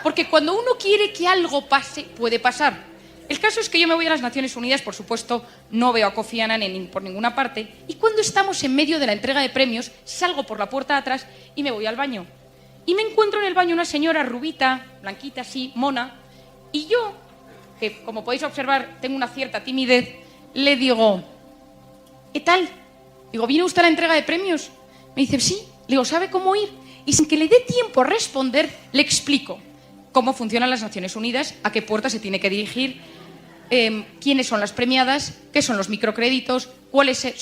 Porque cuando uno quiere que algo pase, puede pasar. El caso es que yo me voy a las Naciones Unidas, por supuesto, no veo a Kofi Annan por ninguna parte, y cuando estamos en medio de la entrega de premios, salgo por la puerta de atrás y me voy al baño. Y me encuentro en el baño una señora rubita, blanquita así, mona, y yo, que como podéis observar tengo una cierta timidez, le digo, ¿qué tal? Digo, ¿viene usted a la entrega de premios? Me dice, sí. Le digo, ¿sabe cómo ir? Y sin que le dé tiempo a responder, le explico cómo funcionan las Naciones Unidas, a qué puerta se tiene que dirigir, quiénes son las premiadas, qué son los microcréditos, cuál es el...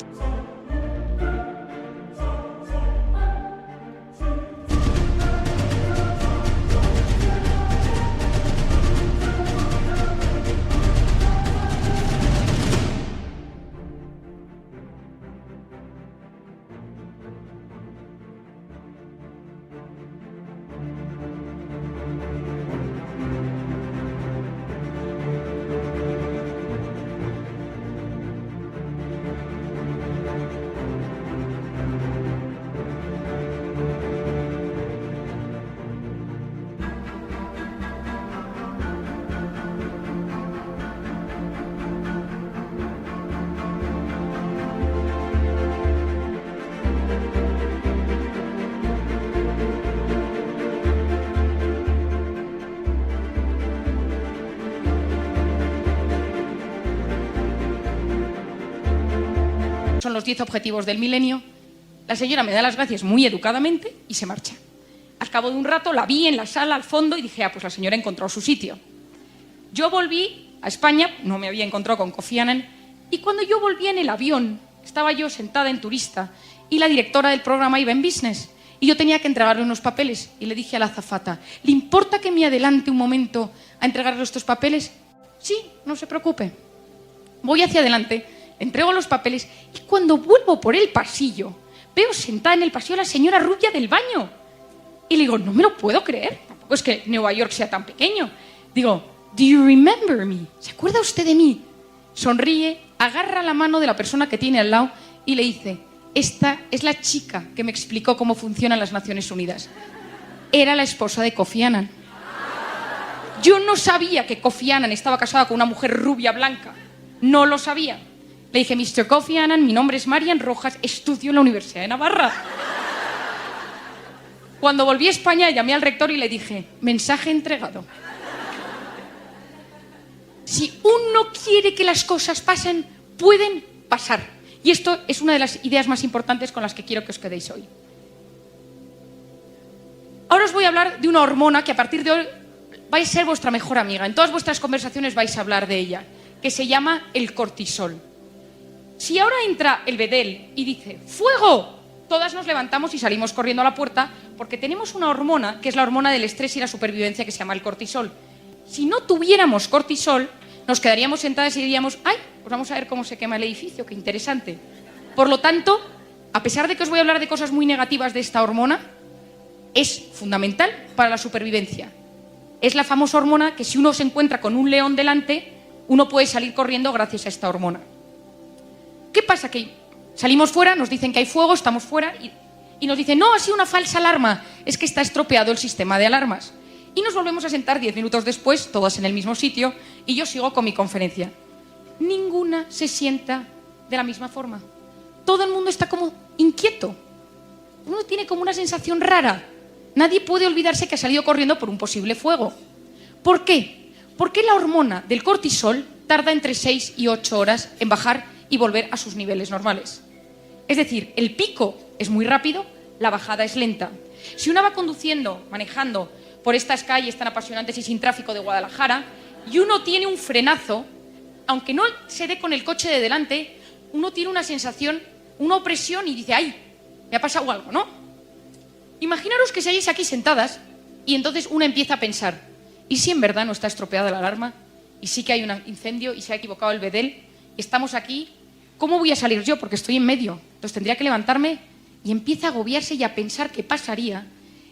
Son los 10 objetivos del milenio. La señora me da las gracias muy educadamente y se marcha. Al cabo de un rato la vi en la sala al fondo y dije, pues la señora ha encontrado su sitio. Yo volví a España, no me había encontrado con Kofi Annan, y cuando yo volví en el avión, estaba yo sentada en turista y la directora del programa iba en business y yo tenía que entregarle unos papeles y le dije a la azafata, ¿le importa que me adelante un momento a entregarle estos papeles? Sí, no se preocupe. Voy hacia adelante, entrego los papeles y cuando vuelvo por el pasillo, veo sentada en el pasillo a la señora rubia del baño. Y le digo, no me lo puedo creer, tampoco es que Nueva York sea tan pequeño. Digo, ¿do you remember me? ¿Se acuerda usted de mí? Sonríe, agarra la mano de la persona que tiene al lado y le dice, esta es la chica que me explicó cómo funcionan las Naciones Unidas. Era la esposa de Kofi Annan. Yo no sabía que Kofi Annan estaba casada con una mujer rubia blanca. No lo sabía. Le dije, Mr. Kofi Annan, mi nombre es Marian Rojas, estudio en la Universidad de Navarra. Cuando volví a España, llamé al rector y le dije, mensaje entregado. Si uno quiere que las cosas pasen, pueden pasar. Y esto es una de las ideas más importantes con las que quiero que os quedéis hoy. Ahora os voy a hablar de una hormona que a partir de hoy va a ser vuestra mejor amiga. En todas vuestras conversaciones vais a hablar de ella, que se llama el cortisol. Si ahora entra el bedel y dice ¡fuego!, todas nos levantamos y salimos corriendo a la puerta porque tenemos una hormona que es la hormona del estrés y la supervivencia que se llama el cortisol. Si no tuviéramos cortisol, nos quedaríamos sentadas y diríamos ¡ay! Pues vamos a ver cómo se quema el edificio, qué interesante. Por lo tanto, a pesar de que os voy a hablar de cosas muy negativas de esta hormona, es fundamental para la supervivencia. Es la famosa hormona que si uno se encuentra con un león delante, uno puede salir corriendo gracias a esta hormona. ¿Qué pasa? Que salimos fuera, nos dicen que hay fuego, estamos fuera y nos dicen, no, ha sido una falsa alarma, es que está estropeado el sistema de alarmas. Y nos volvemos a sentar 10 minutos después, todas en el mismo sitio, y yo sigo con mi conferencia. Ninguna se sienta de la misma forma. Todo el mundo está como inquieto. Uno tiene como una sensación rara. Nadie puede olvidarse que ha salido corriendo por un posible fuego. ¿Por qué? Porque la hormona del cortisol tarda entre 6 y 8 horas en bajar y volver a sus niveles normales. Es decir, el pico es muy rápido, la bajada es lenta. Si uno va conduciendo, manejando por estas calles tan apasionantes y sin tráfico de Guadalajara, y uno tiene un frenazo, aunque no se dé con el coche de delante, uno tiene una sensación, una opresión y dice, ¡ay! Me ha pasado algo, ¿no? Imaginaros que seáis aquí sentadas y entonces uno empieza a pensar, ¿y si en verdad no está estropeada la alarma? ¿Y sí que hay un incendio y se ha equivocado el bedel? Y estamos aquí, ¿cómo voy a salir yo? Porque estoy en medio. Entonces tendría que levantarme y empieza a agobiarse y a pensar qué pasaría.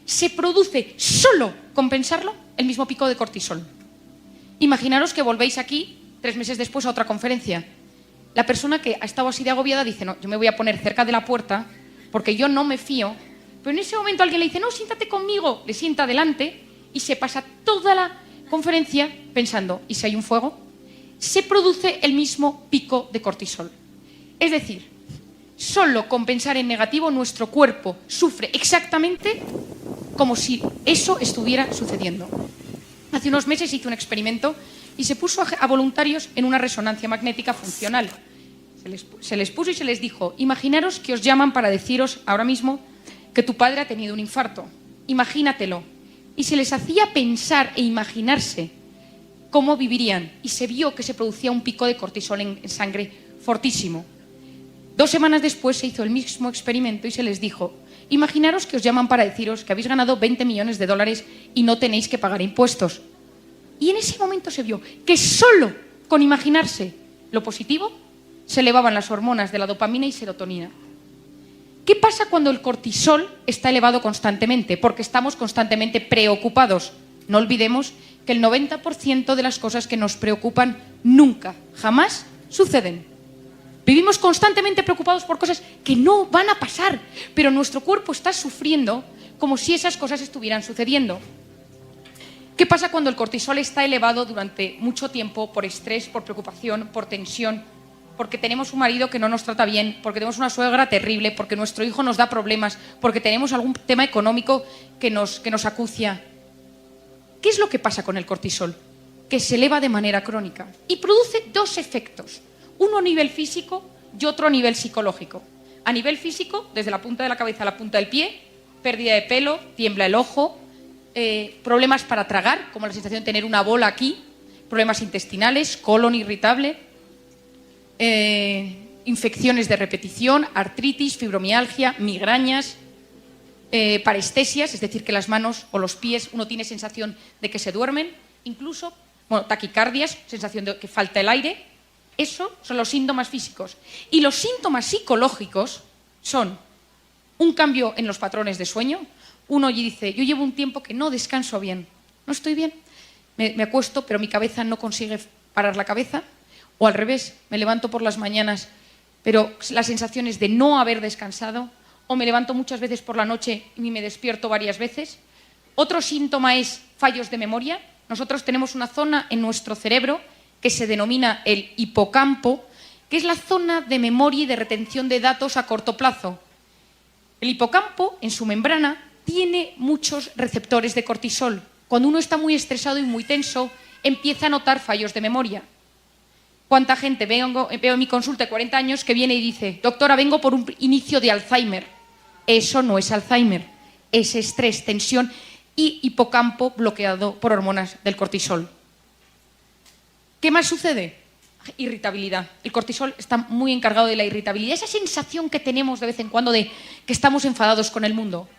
Se produce solo con pensarlo el mismo pico de cortisol. Imaginaros que volvéis aquí 3 meses después a otra conferencia. La persona que ha estado así de agobiada dice, no, yo me voy a poner cerca de la puerta porque yo no me fío. Pero en ese momento alguien le dice, no, siéntate conmigo. Le sienta delante y se pasa toda la conferencia pensando, ¿y si hay un fuego? se produce el mismo pico de cortisol. Es decir, solo con pensar en negativo nuestro cuerpo sufre exactamente como si eso estuviera sucediendo. Hace unos meses hice un experimento y se puso a voluntarios en una resonancia magnética funcional. Se les puso y se les dijo, imaginaros que os llaman para deciros ahora mismo que tu padre ha tenido un infarto. Imagínatelo. Y se les hacía pensar e imaginarse cómo vivirían. Y se vio que se producía un pico de cortisol en sangre fortísimo. 2 semanas después se hizo el mismo experimento y se les dijo, imaginaros que os llaman para deciros que habéis ganado 20 millones de dólares y no tenéis que pagar impuestos. Y en ese momento se vio que solo con imaginarse lo positivo se elevaban las hormonas de la dopamina y serotonina. ¿Qué pasa cuando el cortisol está elevado constantemente? Porque estamos constantemente preocupados. No olvidemos que el 90% de las cosas que nos preocupan nunca, jamás suceden. Vivimos constantemente preocupados por cosas que no van a pasar, pero nuestro cuerpo está sufriendo como si esas cosas estuvieran sucediendo. ¿Qué pasa cuando el cortisol está elevado durante mucho tiempo por estrés, por preocupación, por tensión, porque tenemos un marido que no nos trata bien, porque tenemos una suegra terrible, porque nuestro hijo nos da problemas, porque tenemos algún tema económico que nos acucia? ¿Qué es lo que pasa con el cortisol? Que se eleva de manera crónica y produce 2 efectos. Uno a nivel físico y otro a nivel psicológico. A nivel físico, desde la punta de la cabeza a la punta del pie, pérdida de pelo, tiembla el ojo, problemas para tragar, como la sensación de tener una bola aquí, problemas intestinales, colon irritable, infecciones de repetición, artritis, fibromialgia, migrañas, parestesias, es decir, que las manos o los pies uno tiene sensación de que se duermen, incluso taquicardias, sensación de que falta el aire. Eso son los síntomas físicos. Y los síntomas psicológicos son un cambio en los patrones de sueño. Uno dice, yo llevo un tiempo que no descanso bien, no estoy bien, me acuesto, pero mi cabeza no consigue parar la cabeza. O al revés, me levanto por las mañanas, pero la sensación es de no haber descansado. O me levanto muchas veces por la noche y me despierto varias veces. Otro síntoma es fallos de memoria. Nosotros tenemos una zona en nuestro cerebro que se denomina el hipocampo, que es la zona de memoria y de retención de datos a corto plazo. El hipocampo, en su membrana, tiene muchos receptores de cortisol. Cuando uno está muy estresado y muy tenso, empieza a notar fallos de memoria. ¿Cuánta gente veo en mi consulta de 40 años que viene y dice, doctora, vengo por un inicio de Alzheimer? Eso no es Alzheimer, es estrés, tensión y hipocampo bloqueado por hormonas del cortisol. ¿Qué más sucede? Irritabilidad. El cortisol está muy encargado de la irritabilidad, esa sensación que tenemos de vez en cuando de que estamos enfadados con el mundo.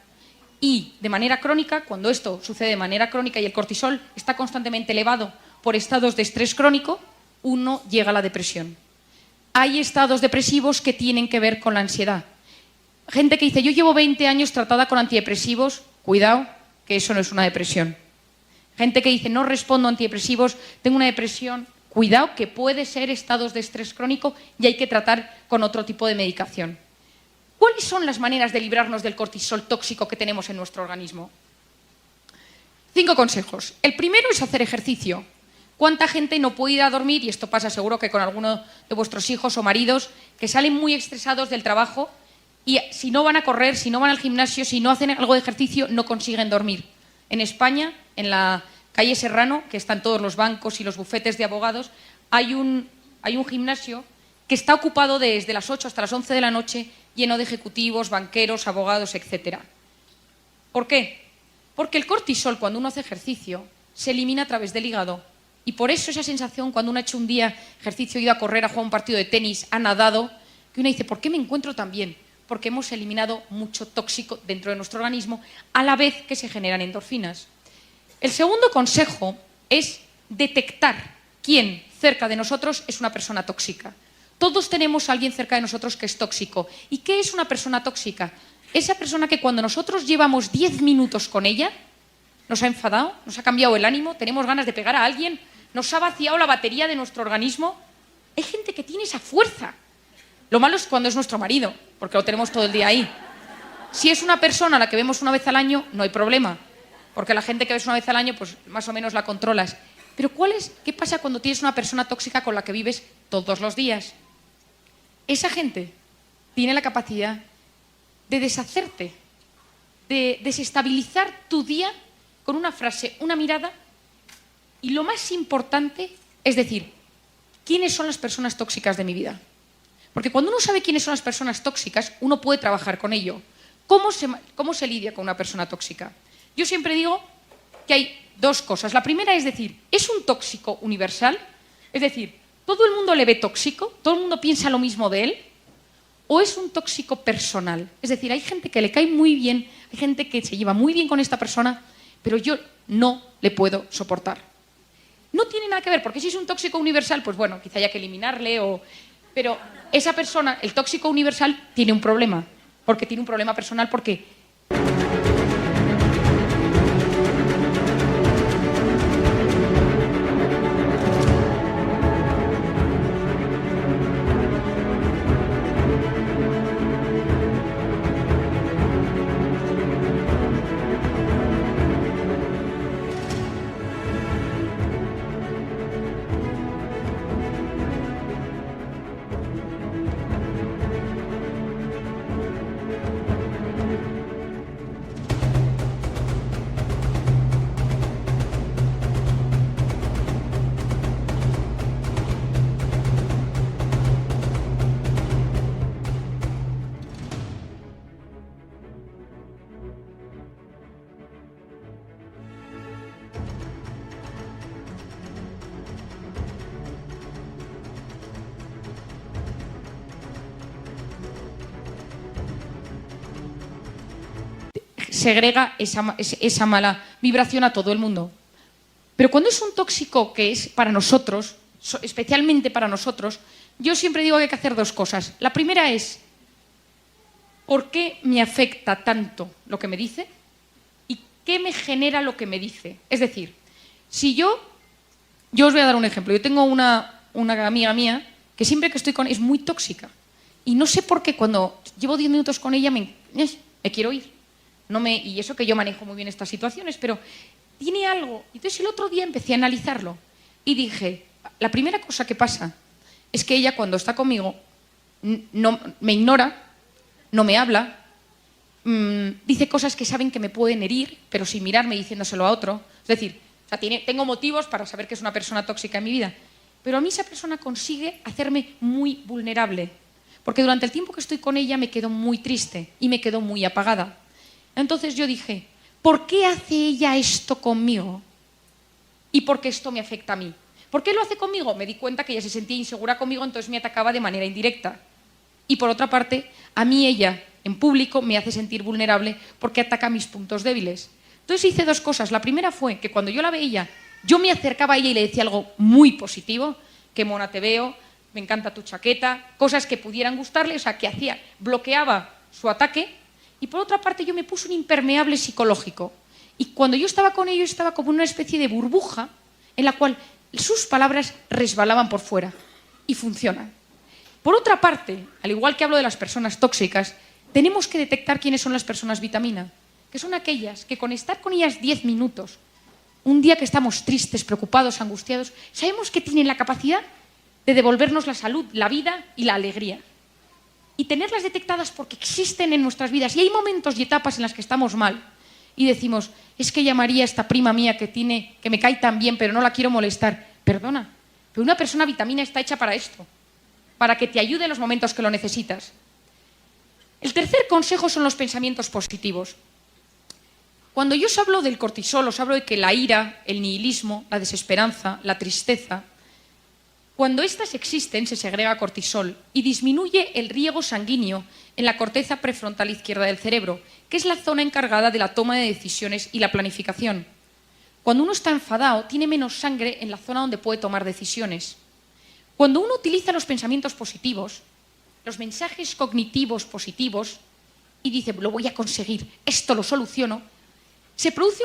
Y de manera crónica, cuando esto sucede de manera crónica y el cortisol está constantemente elevado por estados de estrés crónico, uno llega a la depresión. Hay estados depresivos que tienen que ver con la ansiedad. Gente que dice, yo llevo 20 años tratada con antidepresivos, cuidado, que eso no es una depresión. Gente que dice, no respondo a antidepresivos, tengo una depresión, cuidado, que puede ser estados de estrés crónico y hay que tratar con otro tipo de medicación. ¿Cuáles son las maneras de librarnos del cortisol tóxico que tenemos en nuestro organismo? 5 consejos. El primero es hacer ejercicio. ¿Cuánta gente no puede ir a dormir? Y esto pasa seguro que con alguno de vuestros hijos o maridos que salen muy estresados del trabajo y si no van a correr, si no van al gimnasio, si no hacen algo de ejercicio, no consiguen dormir. En España, en la calle Serrano, que están todos los bancos y los bufetes de abogados, hay un gimnasio que está ocupado desde las 8 hasta las 11 de la noche, lleno de ejecutivos, banqueros, abogados, etc. ¿Por qué? Porque el cortisol, cuando uno hace ejercicio, se elimina a través del hígado. Y por eso esa sensación, cuando uno ha hecho un día ejercicio, ha ido a correr, ha jugado un partido de tenis, ha nadado, que uno dice, ¿por qué me encuentro tan bien? Porque hemos eliminado mucho tóxico dentro de nuestro organismo, a la vez que se generan endorfinas. El segundo consejo es detectar quién cerca de nosotros es una persona tóxica. Todos tenemos a alguien cerca de nosotros que es tóxico. ¿Y qué es una persona tóxica? Esa persona que cuando nosotros llevamos 10 minutos con ella, nos ha enfadado, nos ha cambiado el ánimo, tenemos ganas de pegar a alguien, nos ha vaciado la batería de nuestro organismo. Hay gente que tiene esa fuerza. Lo malo es cuando es nuestro marido, porque lo tenemos todo el día ahí. Si es una persona a la que vemos una vez al año, no hay problema, porque la gente que ves una vez al año, pues más o menos la controlas. Pero ¿qué pasa cuando tienes una persona tóxica con la que vives todos los días? Esa gente tiene la capacidad de deshacerte, de desestabilizar tu día con una frase, una mirada, y lo más importante es decir, ¿quiénes son las personas tóxicas de mi vida? Porque cuando uno sabe quiénes son las personas tóxicas, uno puede trabajar con ello. ¿Cómo se lidia con una persona tóxica? Yo siempre digo que hay dos cosas. La primera es decir, ¿es un tóxico universal? Es decir, ¿todo el mundo le ve tóxico? ¿Todo el mundo piensa lo mismo de él? ¿O es un tóxico personal? Es decir, hay gente que le cae muy bien, hay gente que se lleva muy bien con esta persona, pero yo no le puedo soportar. No tiene nada que ver, porque si es un tóxico universal, pues bueno, quizá haya que eliminarle, pero esa persona, el tóxico universal, tiene un problema, porque tiene un problema personal, porque segrega esa mala vibración a todo el mundo. Pero cuando es un tóxico que es para nosotros, especialmente para nosotros, yo siempre digo que hay que hacer dos cosas. La primera es, ¿por qué me afecta tanto lo que me dice? ¿Y qué me genera lo que me dice? Es decir, si yo os voy a dar un ejemplo. Yo tengo una amiga mía que siempre que estoy con ella es muy tóxica. Y no sé por qué cuando llevo 10 minutos con ella me quiero ir. Y eso que yo manejo muy bien estas situaciones, pero tiene algo. Entonces el otro día empecé a analizarlo y dije, la primera cosa que pasa es que ella cuando está conmigo no me ignora, no me habla, dice cosas que saben que me pueden herir, pero sin mirarme diciéndoselo a otro. Es decir, tengo motivos para saber que es una persona tóxica en mi vida, pero a mí esa persona consigue hacerme muy vulnerable, porque durante el tiempo que estoy con ella me quedo muy triste y me quedo muy apagada. Entonces yo dije, ¿por qué hace ella esto conmigo? ¿Y por qué esto me afecta a mí? ¿Por qué lo hace conmigo? Me di cuenta que ella se sentía insegura conmigo, entonces me atacaba de manera indirecta. Y por otra parte, a mí ella, en público, me hace sentir vulnerable porque ataca mis puntos débiles. Entonces hice dos cosas. La primera fue que cuando yo la veía, yo me acercaba a ella y le decía algo muy positivo, qué mona te veo, me encanta tu chaqueta, cosas que pudieran gustarle, o sea, que hacía, bloqueaba su ataque. Y por otra parte yo me puse un impermeable psicológico. Y cuando yo estaba con ellos estaba como una especie de burbuja en la cual sus palabras resbalaban por fuera. Y funcionan. Por otra parte, al igual que hablo de las personas tóxicas, tenemos que detectar quiénes son las personas vitamina, que son aquellas que con estar con ellas 10 minutos, un día que estamos tristes, preocupados, angustiados, sabemos que tienen la capacidad de devolvernos la salud, la vida y la alegría. Y tenerlas detectadas porque existen en nuestras vidas. Y hay momentos y etapas en las que estamos mal y decimos, es que llamaría a esta prima mía que me cae tan bien, pero no la quiero molestar. Perdona, pero una persona vitamina está hecha para esto, para que te ayude en los momentos que lo necesitas. El tercer consejo son los pensamientos positivos. Cuando yo os hablo del cortisol, os hablo de que la ira, el nihilismo, la desesperanza, la tristeza, cuando estas existen se segrega cortisol y disminuye el riego sanguíneo en la corteza prefrontal izquierda del cerebro, que es la zona encargada de la toma de decisiones y la planificación. Cuando uno está enfadado, tiene menos sangre en la zona donde puede tomar decisiones. Cuando uno utiliza los pensamientos positivos, los mensajes cognitivos positivos, y dice, lo voy a conseguir, esto lo soluciono, se produce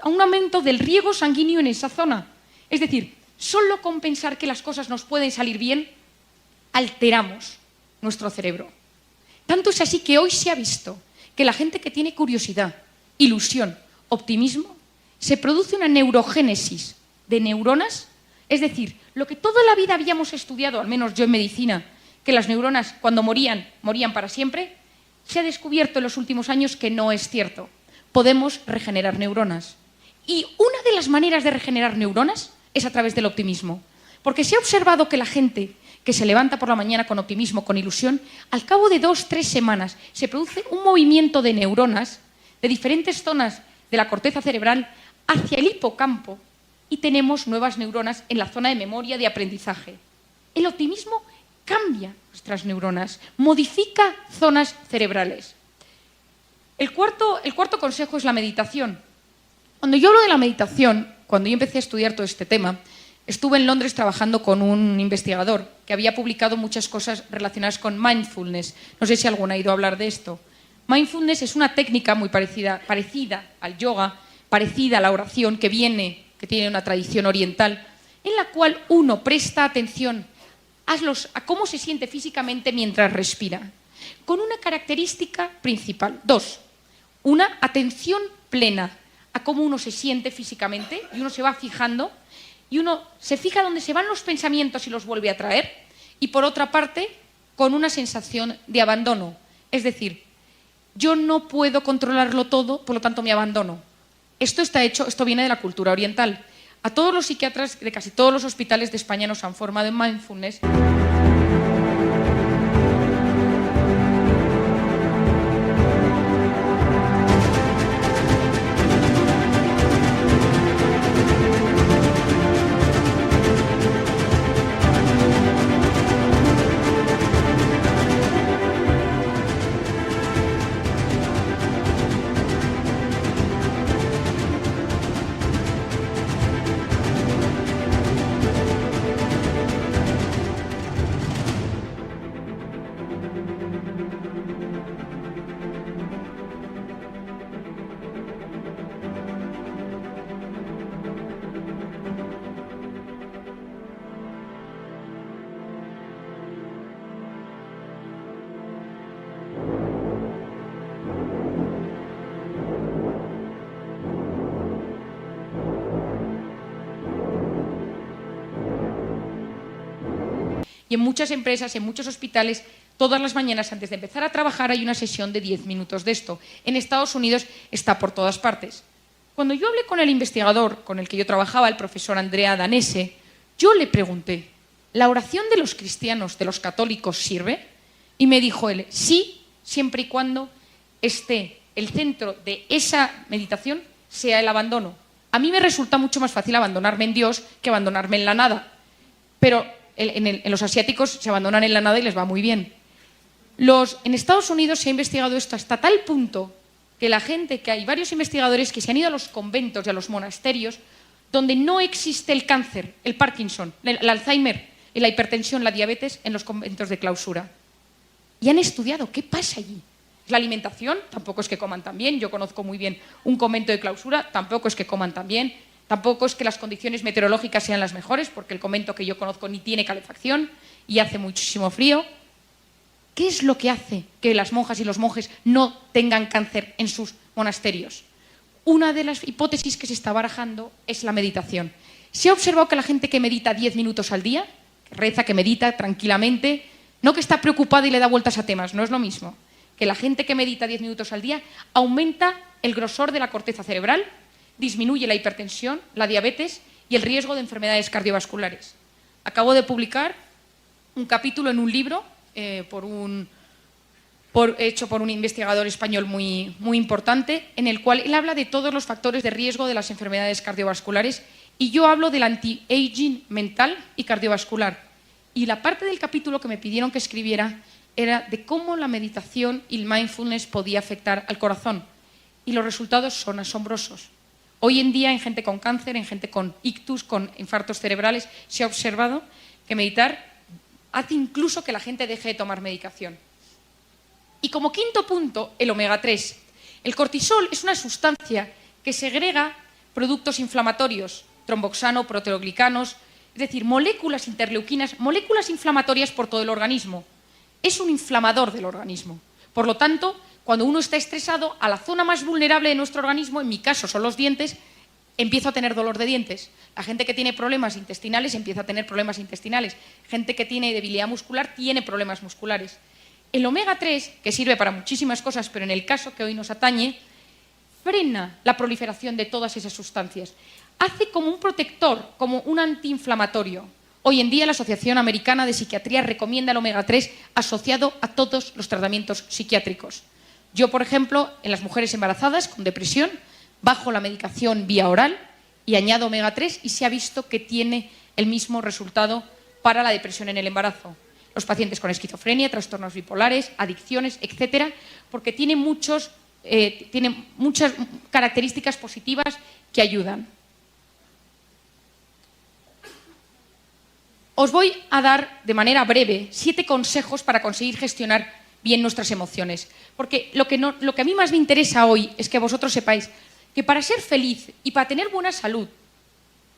un aumento del riego sanguíneo en esa zona. Es decir, solo con pensar que las cosas nos pueden salir bien, alteramos nuestro cerebro. Tanto es así que hoy se ha visto que la gente que tiene curiosidad, ilusión, optimismo, se produce una neurogénesis de neuronas, es decir, lo que toda la vida habíamos estudiado, al menos yo en medicina, que las neuronas cuando morían para siempre, se ha descubierto en los últimos años que no es cierto. Podemos regenerar neuronas. Y una de las maneras de regenerar neuronas es a través del optimismo. Porque se ha observado que la gente que se levanta por la mañana con optimismo, con ilusión, al cabo de 2-3 semanas se produce un movimiento de neuronas de diferentes zonas de la corteza cerebral hacia el hipocampo y tenemos nuevas neuronas en la zona de memoria de aprendizaje. El optimismo cambia nuestras neuronas, modifica zonas cerebrales. El cuarto consejo es la meditación. Cuando yo hablo de la meditación, cuando yo empecé a estudiar todo este tema, estuve en Londres trabajando con un investigador que había publicado muchas cosas relacionadas con mindfulness. No sé si alguno ha ido a hablar de esto. Mindfulness es una técnica muy parecida al yoga, parecida a la oración, que tiene una tradición oriental, en la cual uno presta atención a cómo se siente físicamente mientras respira, con una característica principal. 2. Una atención plena a cómo uno se siente físicamente y uno se va fijando y uno se fija dónde se van los pensamientos y los vuelve a traer. Y por otra parte, con una sensación de abandono. Es decir, yo no puedo controlarlo todo, por lo tanto me abandono. Esto viene de la cultura oriental. A todos los psiquiatras de casi todos los hospitales de España nos han formado en mindfulness. Y en muchas empresas, en muchos hospitales, todas las mañanas antes de empezar a trabajar hay una sesión de 10 minutos de esto. En Estados Unidos está por todas partes. Cuando yo hablé con el investigador con el que yo trabajaba, el profesor Andrea Danese, yo le pregunté, ¿la oración de los cristianos, de los católicos, sirve? Y me dijo él, sí, siempre y cuando esté el centro de esa meditación sea el abandono. A mí me resulta mucho más fácil abandonarme en Dios que abandonarme en la nada. Pero en los asiáticos se abandonan en la nada y les va muy bien. En Estados Unidos se ha investigado esto hasta tal punto que hay varios investigadores que se han ido a los conventos y a los monasterios donde no existe el cáncer, el Parkinson, el Alzheimer, la hipertensión, la diabetes en los conventos de clausura. Y han estudiado qué pasa allí. La alimentación, tampoco es que coman tan bien. Yo conozco muy bien un convento de clausura, tampoco es que coman tan bien. Tampoco es que las condiciones meteorológicas sean las mejores, porque el convento que yo conozco ni tiene calefacción y hace muchísimo frío. ¿Qué es lo que hace que las monjas y los monjes no tengan cáncer en sus monasterios? Una de las hipótesis que se está barajando es la meditación. Se ha observado que la gente que medita 10 minutos al día, que reza, que medita tranquilamente, no que está preocupada y le da vueltas a temas, no es lo mismo. Que la gente que medita 10 minutos al día aumenta el grosor de la corteza cerebral, disminuye la hipertensión, la diabetes y el riesgo de enfermedades cardiovasculares. Acabo de publicar un capítulo en un libro hecho por un investigador español muy importante, en el cual él habla de todos los factores de riesgo de las enfermedades cardiovasculares y yo hablo del anti-aging mental y cardiovascular. Y la parte del capítulo que me pidieron que escribiera era de cómo la meditación y el mindfulness podía afectar al corazón. Y los resultados son asombrosos. Hoy en día en gente con cáncer, en gente con ictus, con infartos cerebrales, se ha observado que meditar hace incluso que la gente deje de tomar medicación. Y como quinto punto, el omega 3. El cortisol es una sustancia que segrega productos inflamatorios, tromboxano, proteoglicanos, es decir, moléculas interleuquinas, moléculas inflamatorias por todo el organismo. Es un inflamador del organismo. Por lo tanto, cuando uno está estresado, a la zona más vulnerable de nuestro organismo, en mi caso son los dientes, empiezo a tener dolor de dientes. La gente que tiene problemas intestinales empieza a tener problemas intestinales. Gente que tiene debilidad muscular tiene problemas musculares. El omega 3, que sirve para muchísimas cosas, pero en el caso que hoy nos atañe, frena la proliferación de todas esas sustancias. Hace como un protector, como un antiinflamatorio. Hoy en día la Asociación Americana de Psiquiatría recomienda el omega 3 asociado a todos los tratamientos psiquiátricos. Yo, por ejemplo, en las mujeres embarazadas con depresión, bajo la medicación vía oral y añado omega 3 y se ha visto que tiene el mismo resultado para la depresión en el embarazo. Los pacientes con esquizofrenia, trastornos bipolares, adicciones, etcétera, porque tiene muchas características positivas que ayudan. Os voy a dar de manera breve 7 consejos para conseguir gestionar bien nuestras emociones. Porque lo que a mí más me interesa hoy es que vosotros sepáis que para ser feliz y para tener buena salud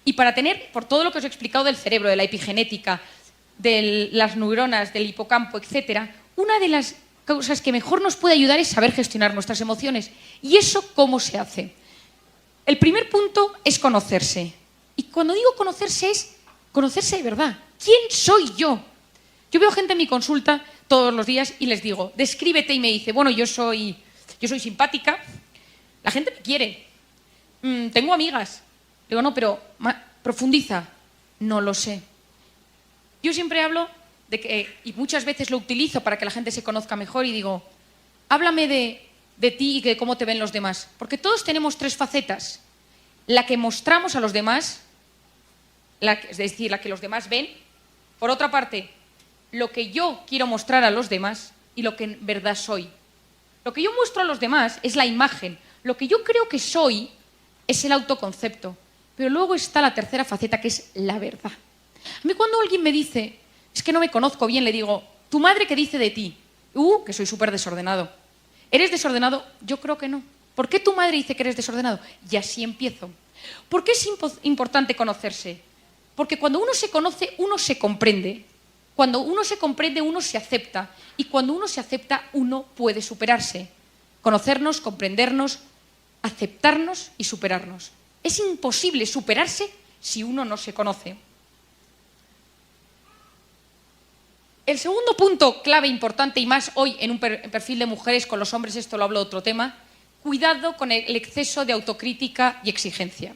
y para tener, por todo lo que os he explicado del cerebro, de la epigenética, de las neuronas, del hipocampo, etcétera, una de las cosas que mejor nos puede ayudar es saber gestionar nuestras emociones. ¿Y eso cómo se hace? El primer punto es conocerse. Y cuando digo conocerse es conocerse de verdad. ¿Quién soy yo? Yo veo gente en mi consulta todos los días y les digo, descríbete, y me dice, bueno, yo soy simpática, la gente me quiere, tengo amigas. Digo, no, pero profundiza. No lo sé. Yo siempre hablo de que, y muchas veces lo utilizo para que la gente se conozca mejor, y digo, háblame de ti y de cómo te ven los demás. Porque todos tenemos 3 facetas. La que mostramos a los demás, es decir, la que los demás ven. Por otra parte, lo que yo quiero mostrar a los demás y lo que en verdad soy. Lo que yo muestro a los demás es la imagen. Lo que yo creo que soy es el autoconcepto. Pero luego está la tercera faceta, que es la verdad. A mí cuando alguien me dice, es que no me conozco bien, le digo, ¿tu madre qué dice de ti? Que soy súper desordenado. ¿Eres desordenado? Yo creo que no. ¿Por qué tu madre dice que eres desordenado? Y así empiezo. ¿Por qué es importante conocerse? Porque cuando uno se conoce, uno se comprende. Cuando uno se comprende, uno se acepta. Y cuando uno se acepta, uno puede superarse. Conocernos, comprendernos, aceptarnos y superarnos. Es imposible superarse si uno no se conoce. El segundo punto clave, importante, y más hoy en un perfil de mujeres, con los hombres esto lo hablo de otro tema, cuidado con el exceso de autocrítica y exigencia.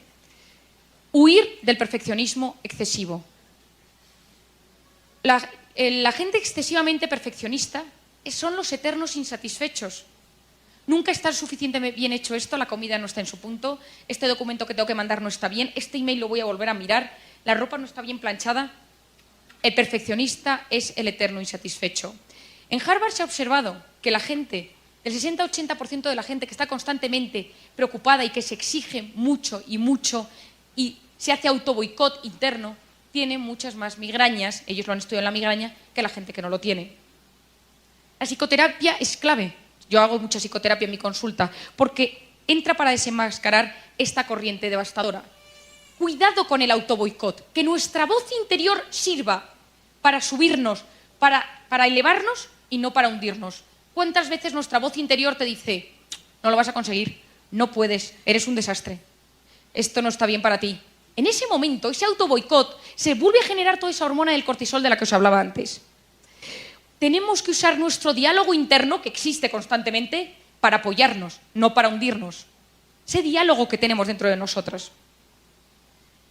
Huir del perfeccionismo excesivo. La gente excesivamente perfeccionista son los eternos insatisfechos. Nunca está suficientemente bien hecho esto, la comida no está en su punto, este documento que tengo que mandar no está bien, este email lo voy a volver a mirar, la ropa no está bien planchada. El perfeccionista es el eterno insatisfecho. En Harvard se ha observado que la gente, el 60-80% de la gente que está constantemente preocupada y que se exige mucho y se hace autoboicot interno, tiene muchas más migrañas, ellos lo han estudiado en la migraña, que la gente que no lo tiene. La psicoterapia es clave. Yo hago mucha psicoterapia en mi consulta porque entra para desenmascarar esta corriente devastadora. Cuidado con el autoboicot, que nuestra voz interior sirva para subirnos, para elevarnos y no para hundirnos. ¿Cuántas veces nuestra voz interior te dice, no lo vas a conseguir, no puedes, eres un desastre, esto no está bien para ti? En ese momento, ese autoboicot, se vuelve a generar toda esa hormona del cortisol de la que os hablaba antes. Tenemos que usar nuestro diálogo interno, que existe constantemente, para apoyarnos, no para hundirnos. Ese diálogo que tenemos dentro de nosotros.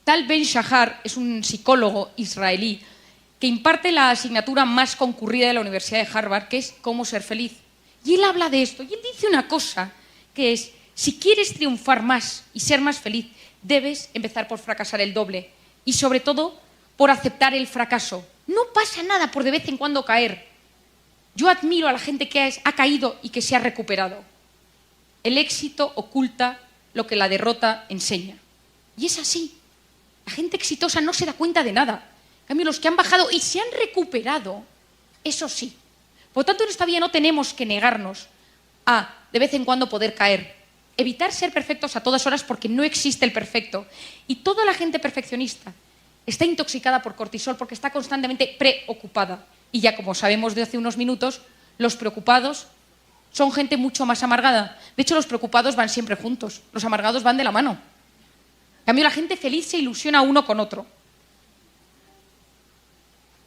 Tal Ben-Shahar es un psicólogo israelí que imparte la asignatura más concurrida de la Universidad de Harvard, que es Cómo ser feliz. Y él habla de esto, y él dice una cosa, que es, si quieres triunfar más y ser más feliz, debes empezar por fracasar el doble. Y sobre todo, por aceptar el fracaso. No pasa nada por de vez en cuando caer. Yo admiro a la gente que ha caído y que se ha recuperado. El éxito oculta lo que la derrota enseña. Y es así. La gente exitosa no se da cuenta de nada. En cambio, los que han bajado y se han recuperado, eso sí. Por lo tanto, en esta vida no tenemos que negarnos a, de vez en cuando, poder caer. Evitar ser perfectos a todas horas porque no existe el perfecto. Y toda la gente perfeccionista está intoxicada por cortisol porque está constantemente preocupada. Y ya como sabemos de hace unos minutos, los preocupados son gente mucho más amargada. De hecho, los preocupados van siempre juntos. Los amargados van de la mano. En cambio, la gente feliz se ilusiona uno con otro.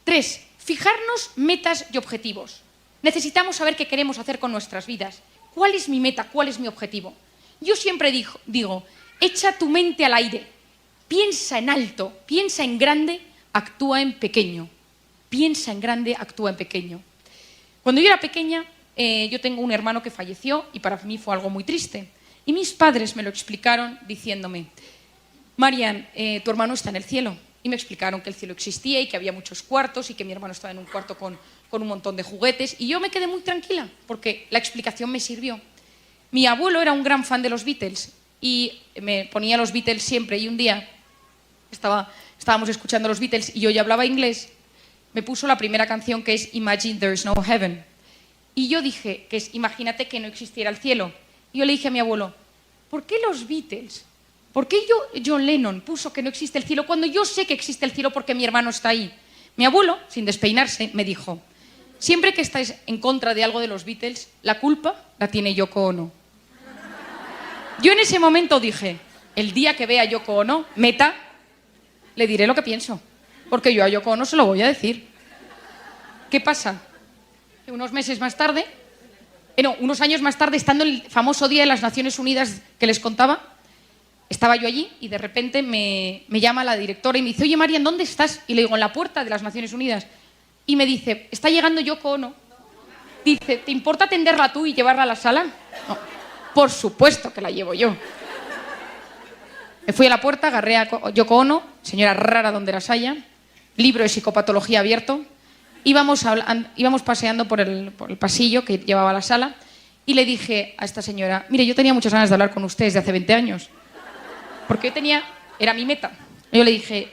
3. Fijarnos metas y objetivos. Necesitamos saber qué queremos hacer con nuestras vidas. ¿Cuál es mi meta? ¿Cuál es mi objetivo? Yo siempre digo, echa tu mente al aire, piensa en alto, piensa en grande, actúa en pequeño. Piensa en grande, actúa en pequeño. Cuando yo era pequeña, yo tengo un hermano que falleció y para mí fue algo muy triste. Y mis padres me lo explicaron diciéndome, Marian, tu hermano está en el cielo. Y me explicaron que el cielo existía y que había muchos cuartos y que mi hermano estaba en un cuarto con un montón de juguetes. Y yo me quedé muy tranquila porque la explicación me sirvió. Mi abuelo era un gran fan de los Beatles y me ponía los Beatles siempre. Y un día estábamos escuchando los Beatles y yo ya hablaba inglés. Me puso la primera canción, que es Imagine There's No Heaven. Y yo dije, que es imagínate que no existiera el cielo. Y yo le dije a mi abuelo, ¿por qué los Beatles? ¿Por qué John Lennon puso que no existe el cielo cuando yo sé que existe el cielo porque mi hermano está ahí? Mi abuelo, sin despeinarse, me dijo, siempre que estáis en contra de algo de los Beatles, la culpa la tiene Yoko Ono. Yo en ese momento dije, el día que vea a Yoko Ono, meta, le diré lo que pienso, porque yo a Yoko Ono se lo voy a decir. ¿Qué pasa? Que unos años más tarde, estando el famoso Día de las Naciones Unidas que les contaba, estaba yo allí y de repente me llama la directora y me dice, oye, Marian, ¿dónde estás? Y le digo, en la puerta de las Naciones Unidas. Y me dice, está llegando Yoko Ono. Dice, ¿te importa atenderla tú y llevarla a la sala? No, por supuesto que la llevo yo. Me fui a la puerta, agarré a Yoko Ono, señora rara donde las haya, libro de psicopatología abierto. Íbamos paseando por el pasillo que llevaba a la sala y le dije a esta señora, mire, yo tenía muchas ganas de hablar con usted desde hace 20 años. Porque era mi meta. Yo le dije,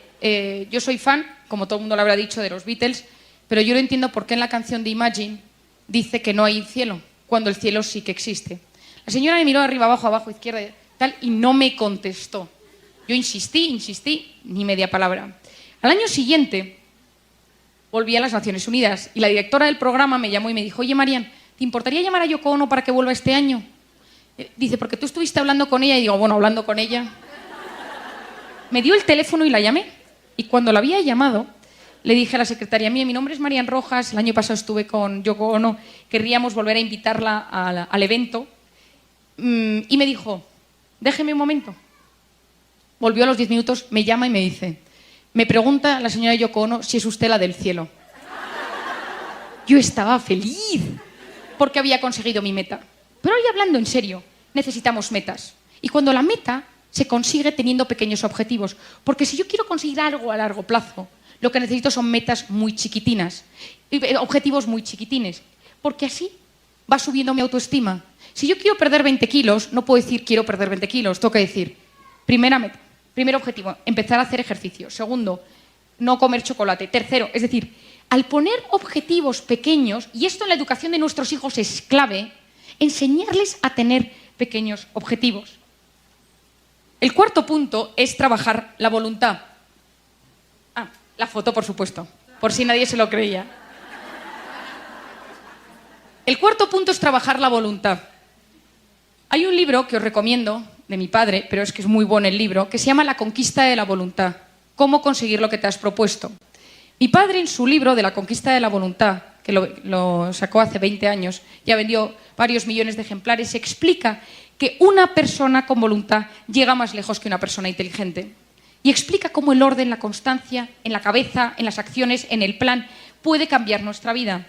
yo soy fan, como todo el mundo le habrá dicho, de los Beatles, pero yo no entiendo por qué en la canción de Imagine dice que no hay cielo, cuando el cielo sí que existe. La señora me miró arriba, abajo, izquierda, tal, y no me contestó. Yo insistí, ni media palabra. Al año siguiente, volví a las Naciones Unidas y la directora del programa me llamó y me dijo, oye, Marian, ¿te importaría llamar a Yoko Ono para que vuelva este año? Dice, porque tú estuviste hablando con ella. Y digo, bueno, hablando con ella. Me dio el teléfono y la llamé. Y cuando la había llamado, le dije a la secretaria, mire, mi nombre es Marian Rojas, el año pasado estuve con Yoko Ono, querríamos volver a invitarla al evento. Y me dijo, déjeme un momento. Volvió a los 10 minutos, me llama y me dice, me pregunta la señora Yoko Ono si es usted la del cielo. Yo estaba feliz porque había conseguido mi meta. Pero hoy, hablando en serio, necesitamos metas. Y cuando la meta se consigue teniendo pequeños objetivos. Porque si yo quiero conseguir algo a largo plazo, lo que necesito son metas muy chiquitinas, objetivos muy chiquitines. Porque así va subiendo mi autoestima. Si yo quiero perder 20 kilos, no puedo decir quiero perder 20 kilos. Tengo que decir, primera meta, primer objetivo, empezar a hacer ejercicio. Segundo, no comer chocolate. Tercero, es decir, al poner objetivos pequeños, y esto en la educación de nuestros hijos es clave, enseñarles a tener pequeños objetivos. El cuarto punto es trabajar la voluntad. La foto, por supuesto, por si nadie se lo creía. El cuarto punto es trabajar la voluntad. Hay un libro que os recomiendo, de mi padre, pero es que es muy bueno el libro, que se llama La conquista de la voluntad. Cómo conseguir lo que te has propuesto. Mi padre, en su libro de La conquista de la voluntad, que lo sacó hace 20 años, ya vendió varios millones de ejemplares, explica que una persona con voluntad llega más lejos que una persona inteligente. Y explica cómo el orden, la constancia, en la cabeza, en las acciones, en el plan, puede cambiar nuestra vida.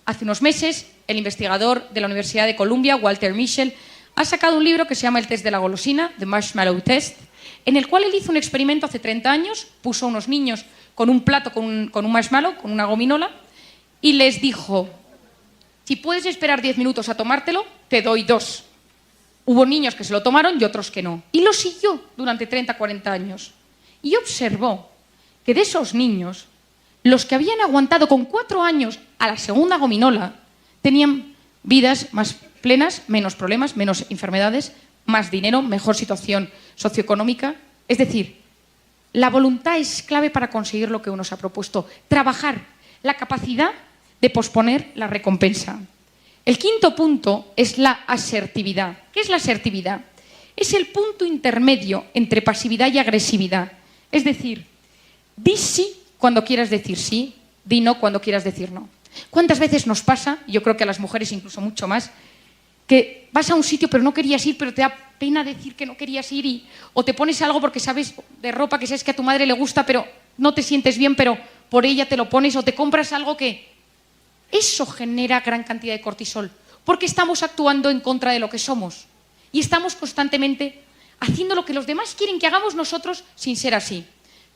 Hace unos meses, el investigador de la Universidad de Columbia, Walter Mischel, ha sacado un libro que se llama El test de la golosina, The Marshmallow Test, en el cual él hizo un experimento hace 30 años, puso a unos niños con un plato con un marshmallow, con una gominola, y les dijo, si puedes esperar 10 minutos a tomártelo, te doy 2. Hubo niños que se lo tomaron y otros que no. Y lo siguió durante 30, 40 años. Y observó que de esos niños, los que habían aguantado con 4 años a la segunda gominola, tenían vidas más plenas, menos problemas, menos enfermedades, más dinero, mejor situación socioeconómica. Es decir, la voluntad es clave para conseguir lo que uno se ha propuesto. Trabajar la capacidad de posponer la recompensa. El quinto punto es la asertividad. ¿Qué es la asertividad? Es el punto intermedio entre pasividad y agresividad. Es decir, di sí cuando quieras decir sí, di no cuando quieras decir no. ¿Cuántas veces nos pasa, yo creo que a las mujeres incluso mucho más, que vas a un sitio pero no querías ir, pero te da pena decir que no querías ir o te pones algo porque sabes de ropa que sabes que a tu madre le gusta pero no te sientes bien, pero por ella te lo pones, o te compras algo que... Eso genera gran cantidad de cortisol, porque estamos actuando en contra de lo que somos y estamos constantemente haciendo lo que los demás quieren que hagamos nosotros sin ser así.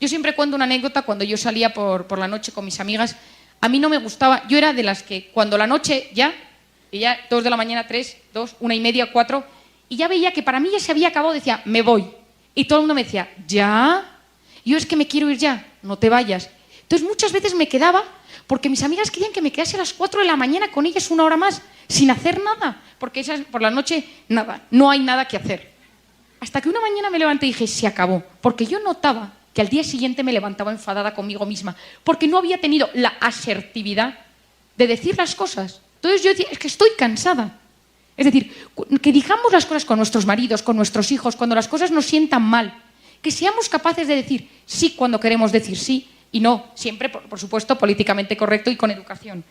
Yo siempre cuento una anécdota. Cuando yo salía por la noche con mis amigas, a mí no me gustaba, yo era de las que cuando la noche ya 2 de la mañana, 3, 2, 1:30, 4, y ya veía que para mí ya se había acabado, decía, me voy. Y todo el mundo me decía, ¿ya? Yo es que me quiero ir ya, no te vayas. Entonces muchas veces me quedaba porque mis amigas querían que me quedase a las 4 de la mañana con ellas 1 hora más, sin hacer nada, porque esas, por la noche, nada, no hay nada que hacer. Hasta que una mañana me levanté y dije, se acabó, porque yo notaba que al día siguiente me levantaba enfadada conmigo misma, porque no había tenido la asertividad de decir las cosas. Entonces yo decía, es que estoy cansada. Es decir, que digamos las cosas con nuestros maridos, con nuestros hijos, cuando las cosas nos sientan mal, que seamos capaces de decir sí cuando queremos decir sí, y no, siempre, por supuesto, políticamente correcto y con educación.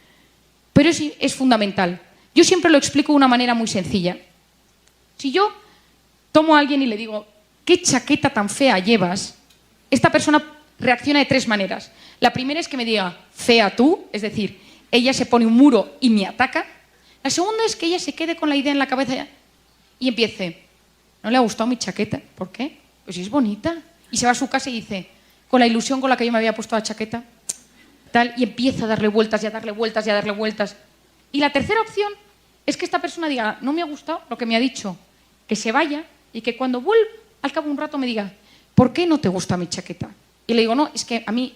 Pero es fundamental. Yo siempre lo explico de una manera muy sencilla. Si yo tomo a alguien y le digo, ¿qué chaqueta tan fea llevas?, esta persona reacciona de 3 maneras. La primera es que me diga, fea tú, es decir, ella se pone un muro y me ataca. La segunda es que ella se quede con la idea en la cabeza y empiece, ¿no le ha gustado mi chaqueta? ¿Por qué? Pues es bonita. Y se va a su casa y dice, con la ilusión con la que yo me había puesto la chaqueta, tal, y empieza a darle vueltas y a darle vueltas y a darle vueltas. Y la tercera opción es que esta persona diga, no me ha gustado lo que me ha dicho, que se vaya y que cuando vuelva, al cabo de un rato me diga, ¿por qué no te gusta mi chaqueta? Y le digo, no, es que a mí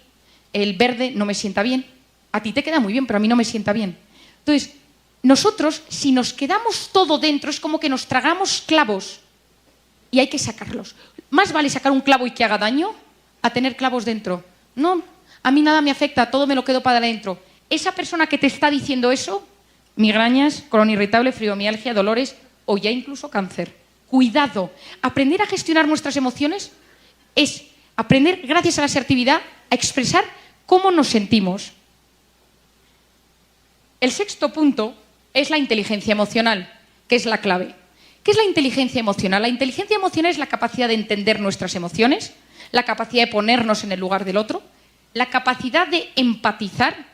el verde no me sienta bien. A ti te queda muy bien, pero a mí no me sienta bien. Entonces, nosotros, si nos quedamos todo dentro, es como que nos tragamos clavos y hay que sacarlos. Más vale sacar un clavo y que haga daño a tener clavos dentro. No, a mí nada me afecta, todo me lo quedo para adentro. Esa persona que te está diciendo eso, migrañas, colon irritable, fibromialgia, dolores o ya incluso cáncer. Cuidado. Aprender a gestionar nuestras emociones es aprender, gracias a la asertividad, a expresar cómo nos sentimos. El 6.º punto es la inteligencia emocional, que es la clave. ¿Qué es la inteligencia emocional? La inteligencia emocional es la capacidad de entender nuestras emociones, la capacidad de ponernos en el lugar del otro, la capacidad de empatizar.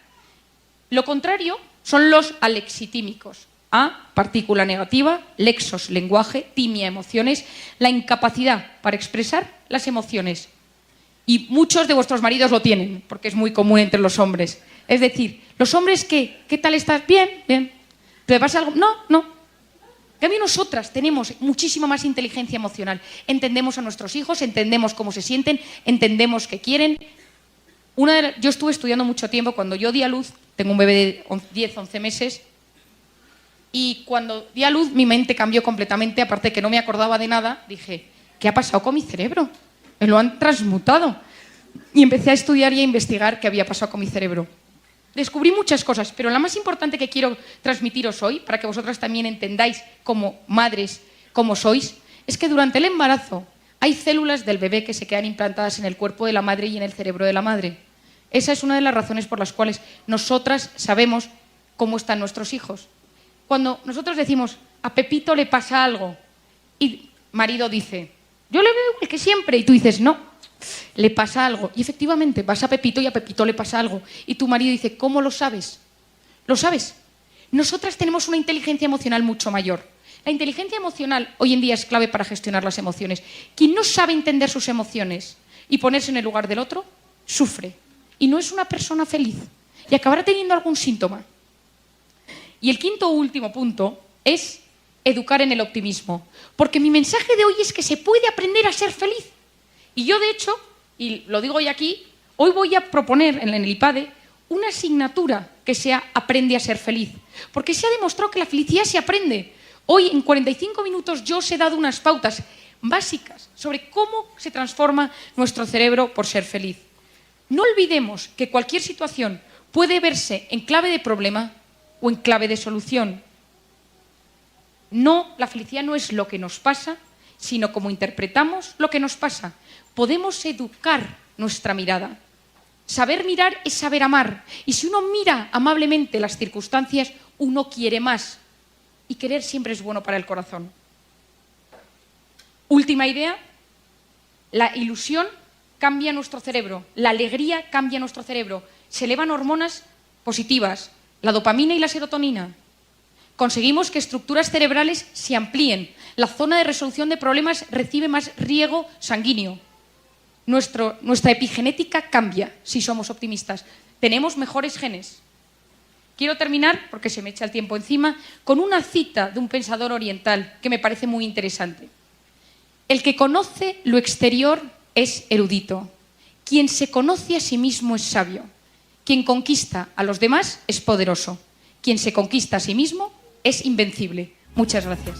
Lo contrario son los alexitímicos. A, partícula negativa, lexos, lenguaje, timia, emociones, la incapacidad para expresar las emociones. Y muchos de vuestros maridos lo tienen, porque es muy común entre los hombres. Es decir, los hombres, ¿qué tal estás? Bien, bien. ¿Te pasa algo? No, no. En cambio, nosotras tenemos muchísima más inteligencia emocional. Entendemos a nuestros hijos, entendemos cómo se sienten, entendemos qué quieren. Yo estuve estudiando mucho tiempo. Cuando yo di a luz, tengo un bebé de 10, 11 meses, y cuando di a luz mi mente cambió completamente, aparte de que no me acordaba de nada, dije, ¿qué ha pasado con mi cerebro? Me lo han transmutado. Y empecé a estudiar y a investigar qué había pasado con mi cerebro. Descubrí muchas cosas, pero la más importante que quiero transmitiros hoy, para que vosotras también entendáis como madres cómo sois, es que durante el embarazo hay células del bebé que se quedan implantadas en el cuerpo de la madre y en el cerebro de la madre. Esa es una de las razones por las cuales nosotras sabemos cómo están nuestros hijos. Cuando nosotros decimos, a Pepito le pasa algo, y marido dice, yo le veo igual que siempre, y tú dices, no, le pasa algo. Y efectivamente, vas a Pepito y a Pepito le pasa algo. Y tu marido dice, ¿cómo lo sabes? ¿Lo sabes? Nosotras tenemos una inteligencia emocional mucho mayor. La inteligencia emocional hoy en día es clave para gestionar las emociones. Quien no sabe entender sus emociones y ponerse en el lugar del otro, sufre. Y no es una persona feliz. Y acabará teniendo algún síntoma. Y el 5.º último punto es educar en el optimismo. Porque mi mensaje de hoy es que se puede aprender a ser feliz. Y yo, de hecho, y lo digo hoy aquí, hoy voy a proponer en el IPADE una asignatura que sea Aprende a ser feliz. Porque se ha demostrado que la felicidad se aprende. Hoy, en 45 minutos, yo os he dado unas pautas básicas sobre cómo se transforma nuestro cerebro por ser feliz. No olvidemos que cualquier situación puede verse en clave de problema o en clave de solución. No, la felicidad no es lo que nos pasa sino cómo interpretamos lo que nos pasa. Podemos educar nuestra mirada. Saber mirar es saber amar. Y si uno mira amablemente las circunstancias, uno quiere más. Y querer siempre es bueno para el corazón. Última idea. La ilusión cambia nuestro cerebro. La alegría cambia nuestro cerebro. Se elevan hormonas positivas, la dopamina y la serotonina. Conseguimos que estructuras cerebrales se amplíen. La zona de resolución de problemas recibe más riego sanguíneo. Nuestra epigenética cambia si somos optimistas. Tenemos mejores genes. Quiero terminar, porque se me echa el tiempo encima, con una cita de un pensador oriental que me parece muy interesante. El que conoce lo exterior es erudito. Quien se conoce a sí mismo es sabio. Quien conquista a los demás es poderoso. Quien se conquista a sí mismo es invencible. Muchas gracias.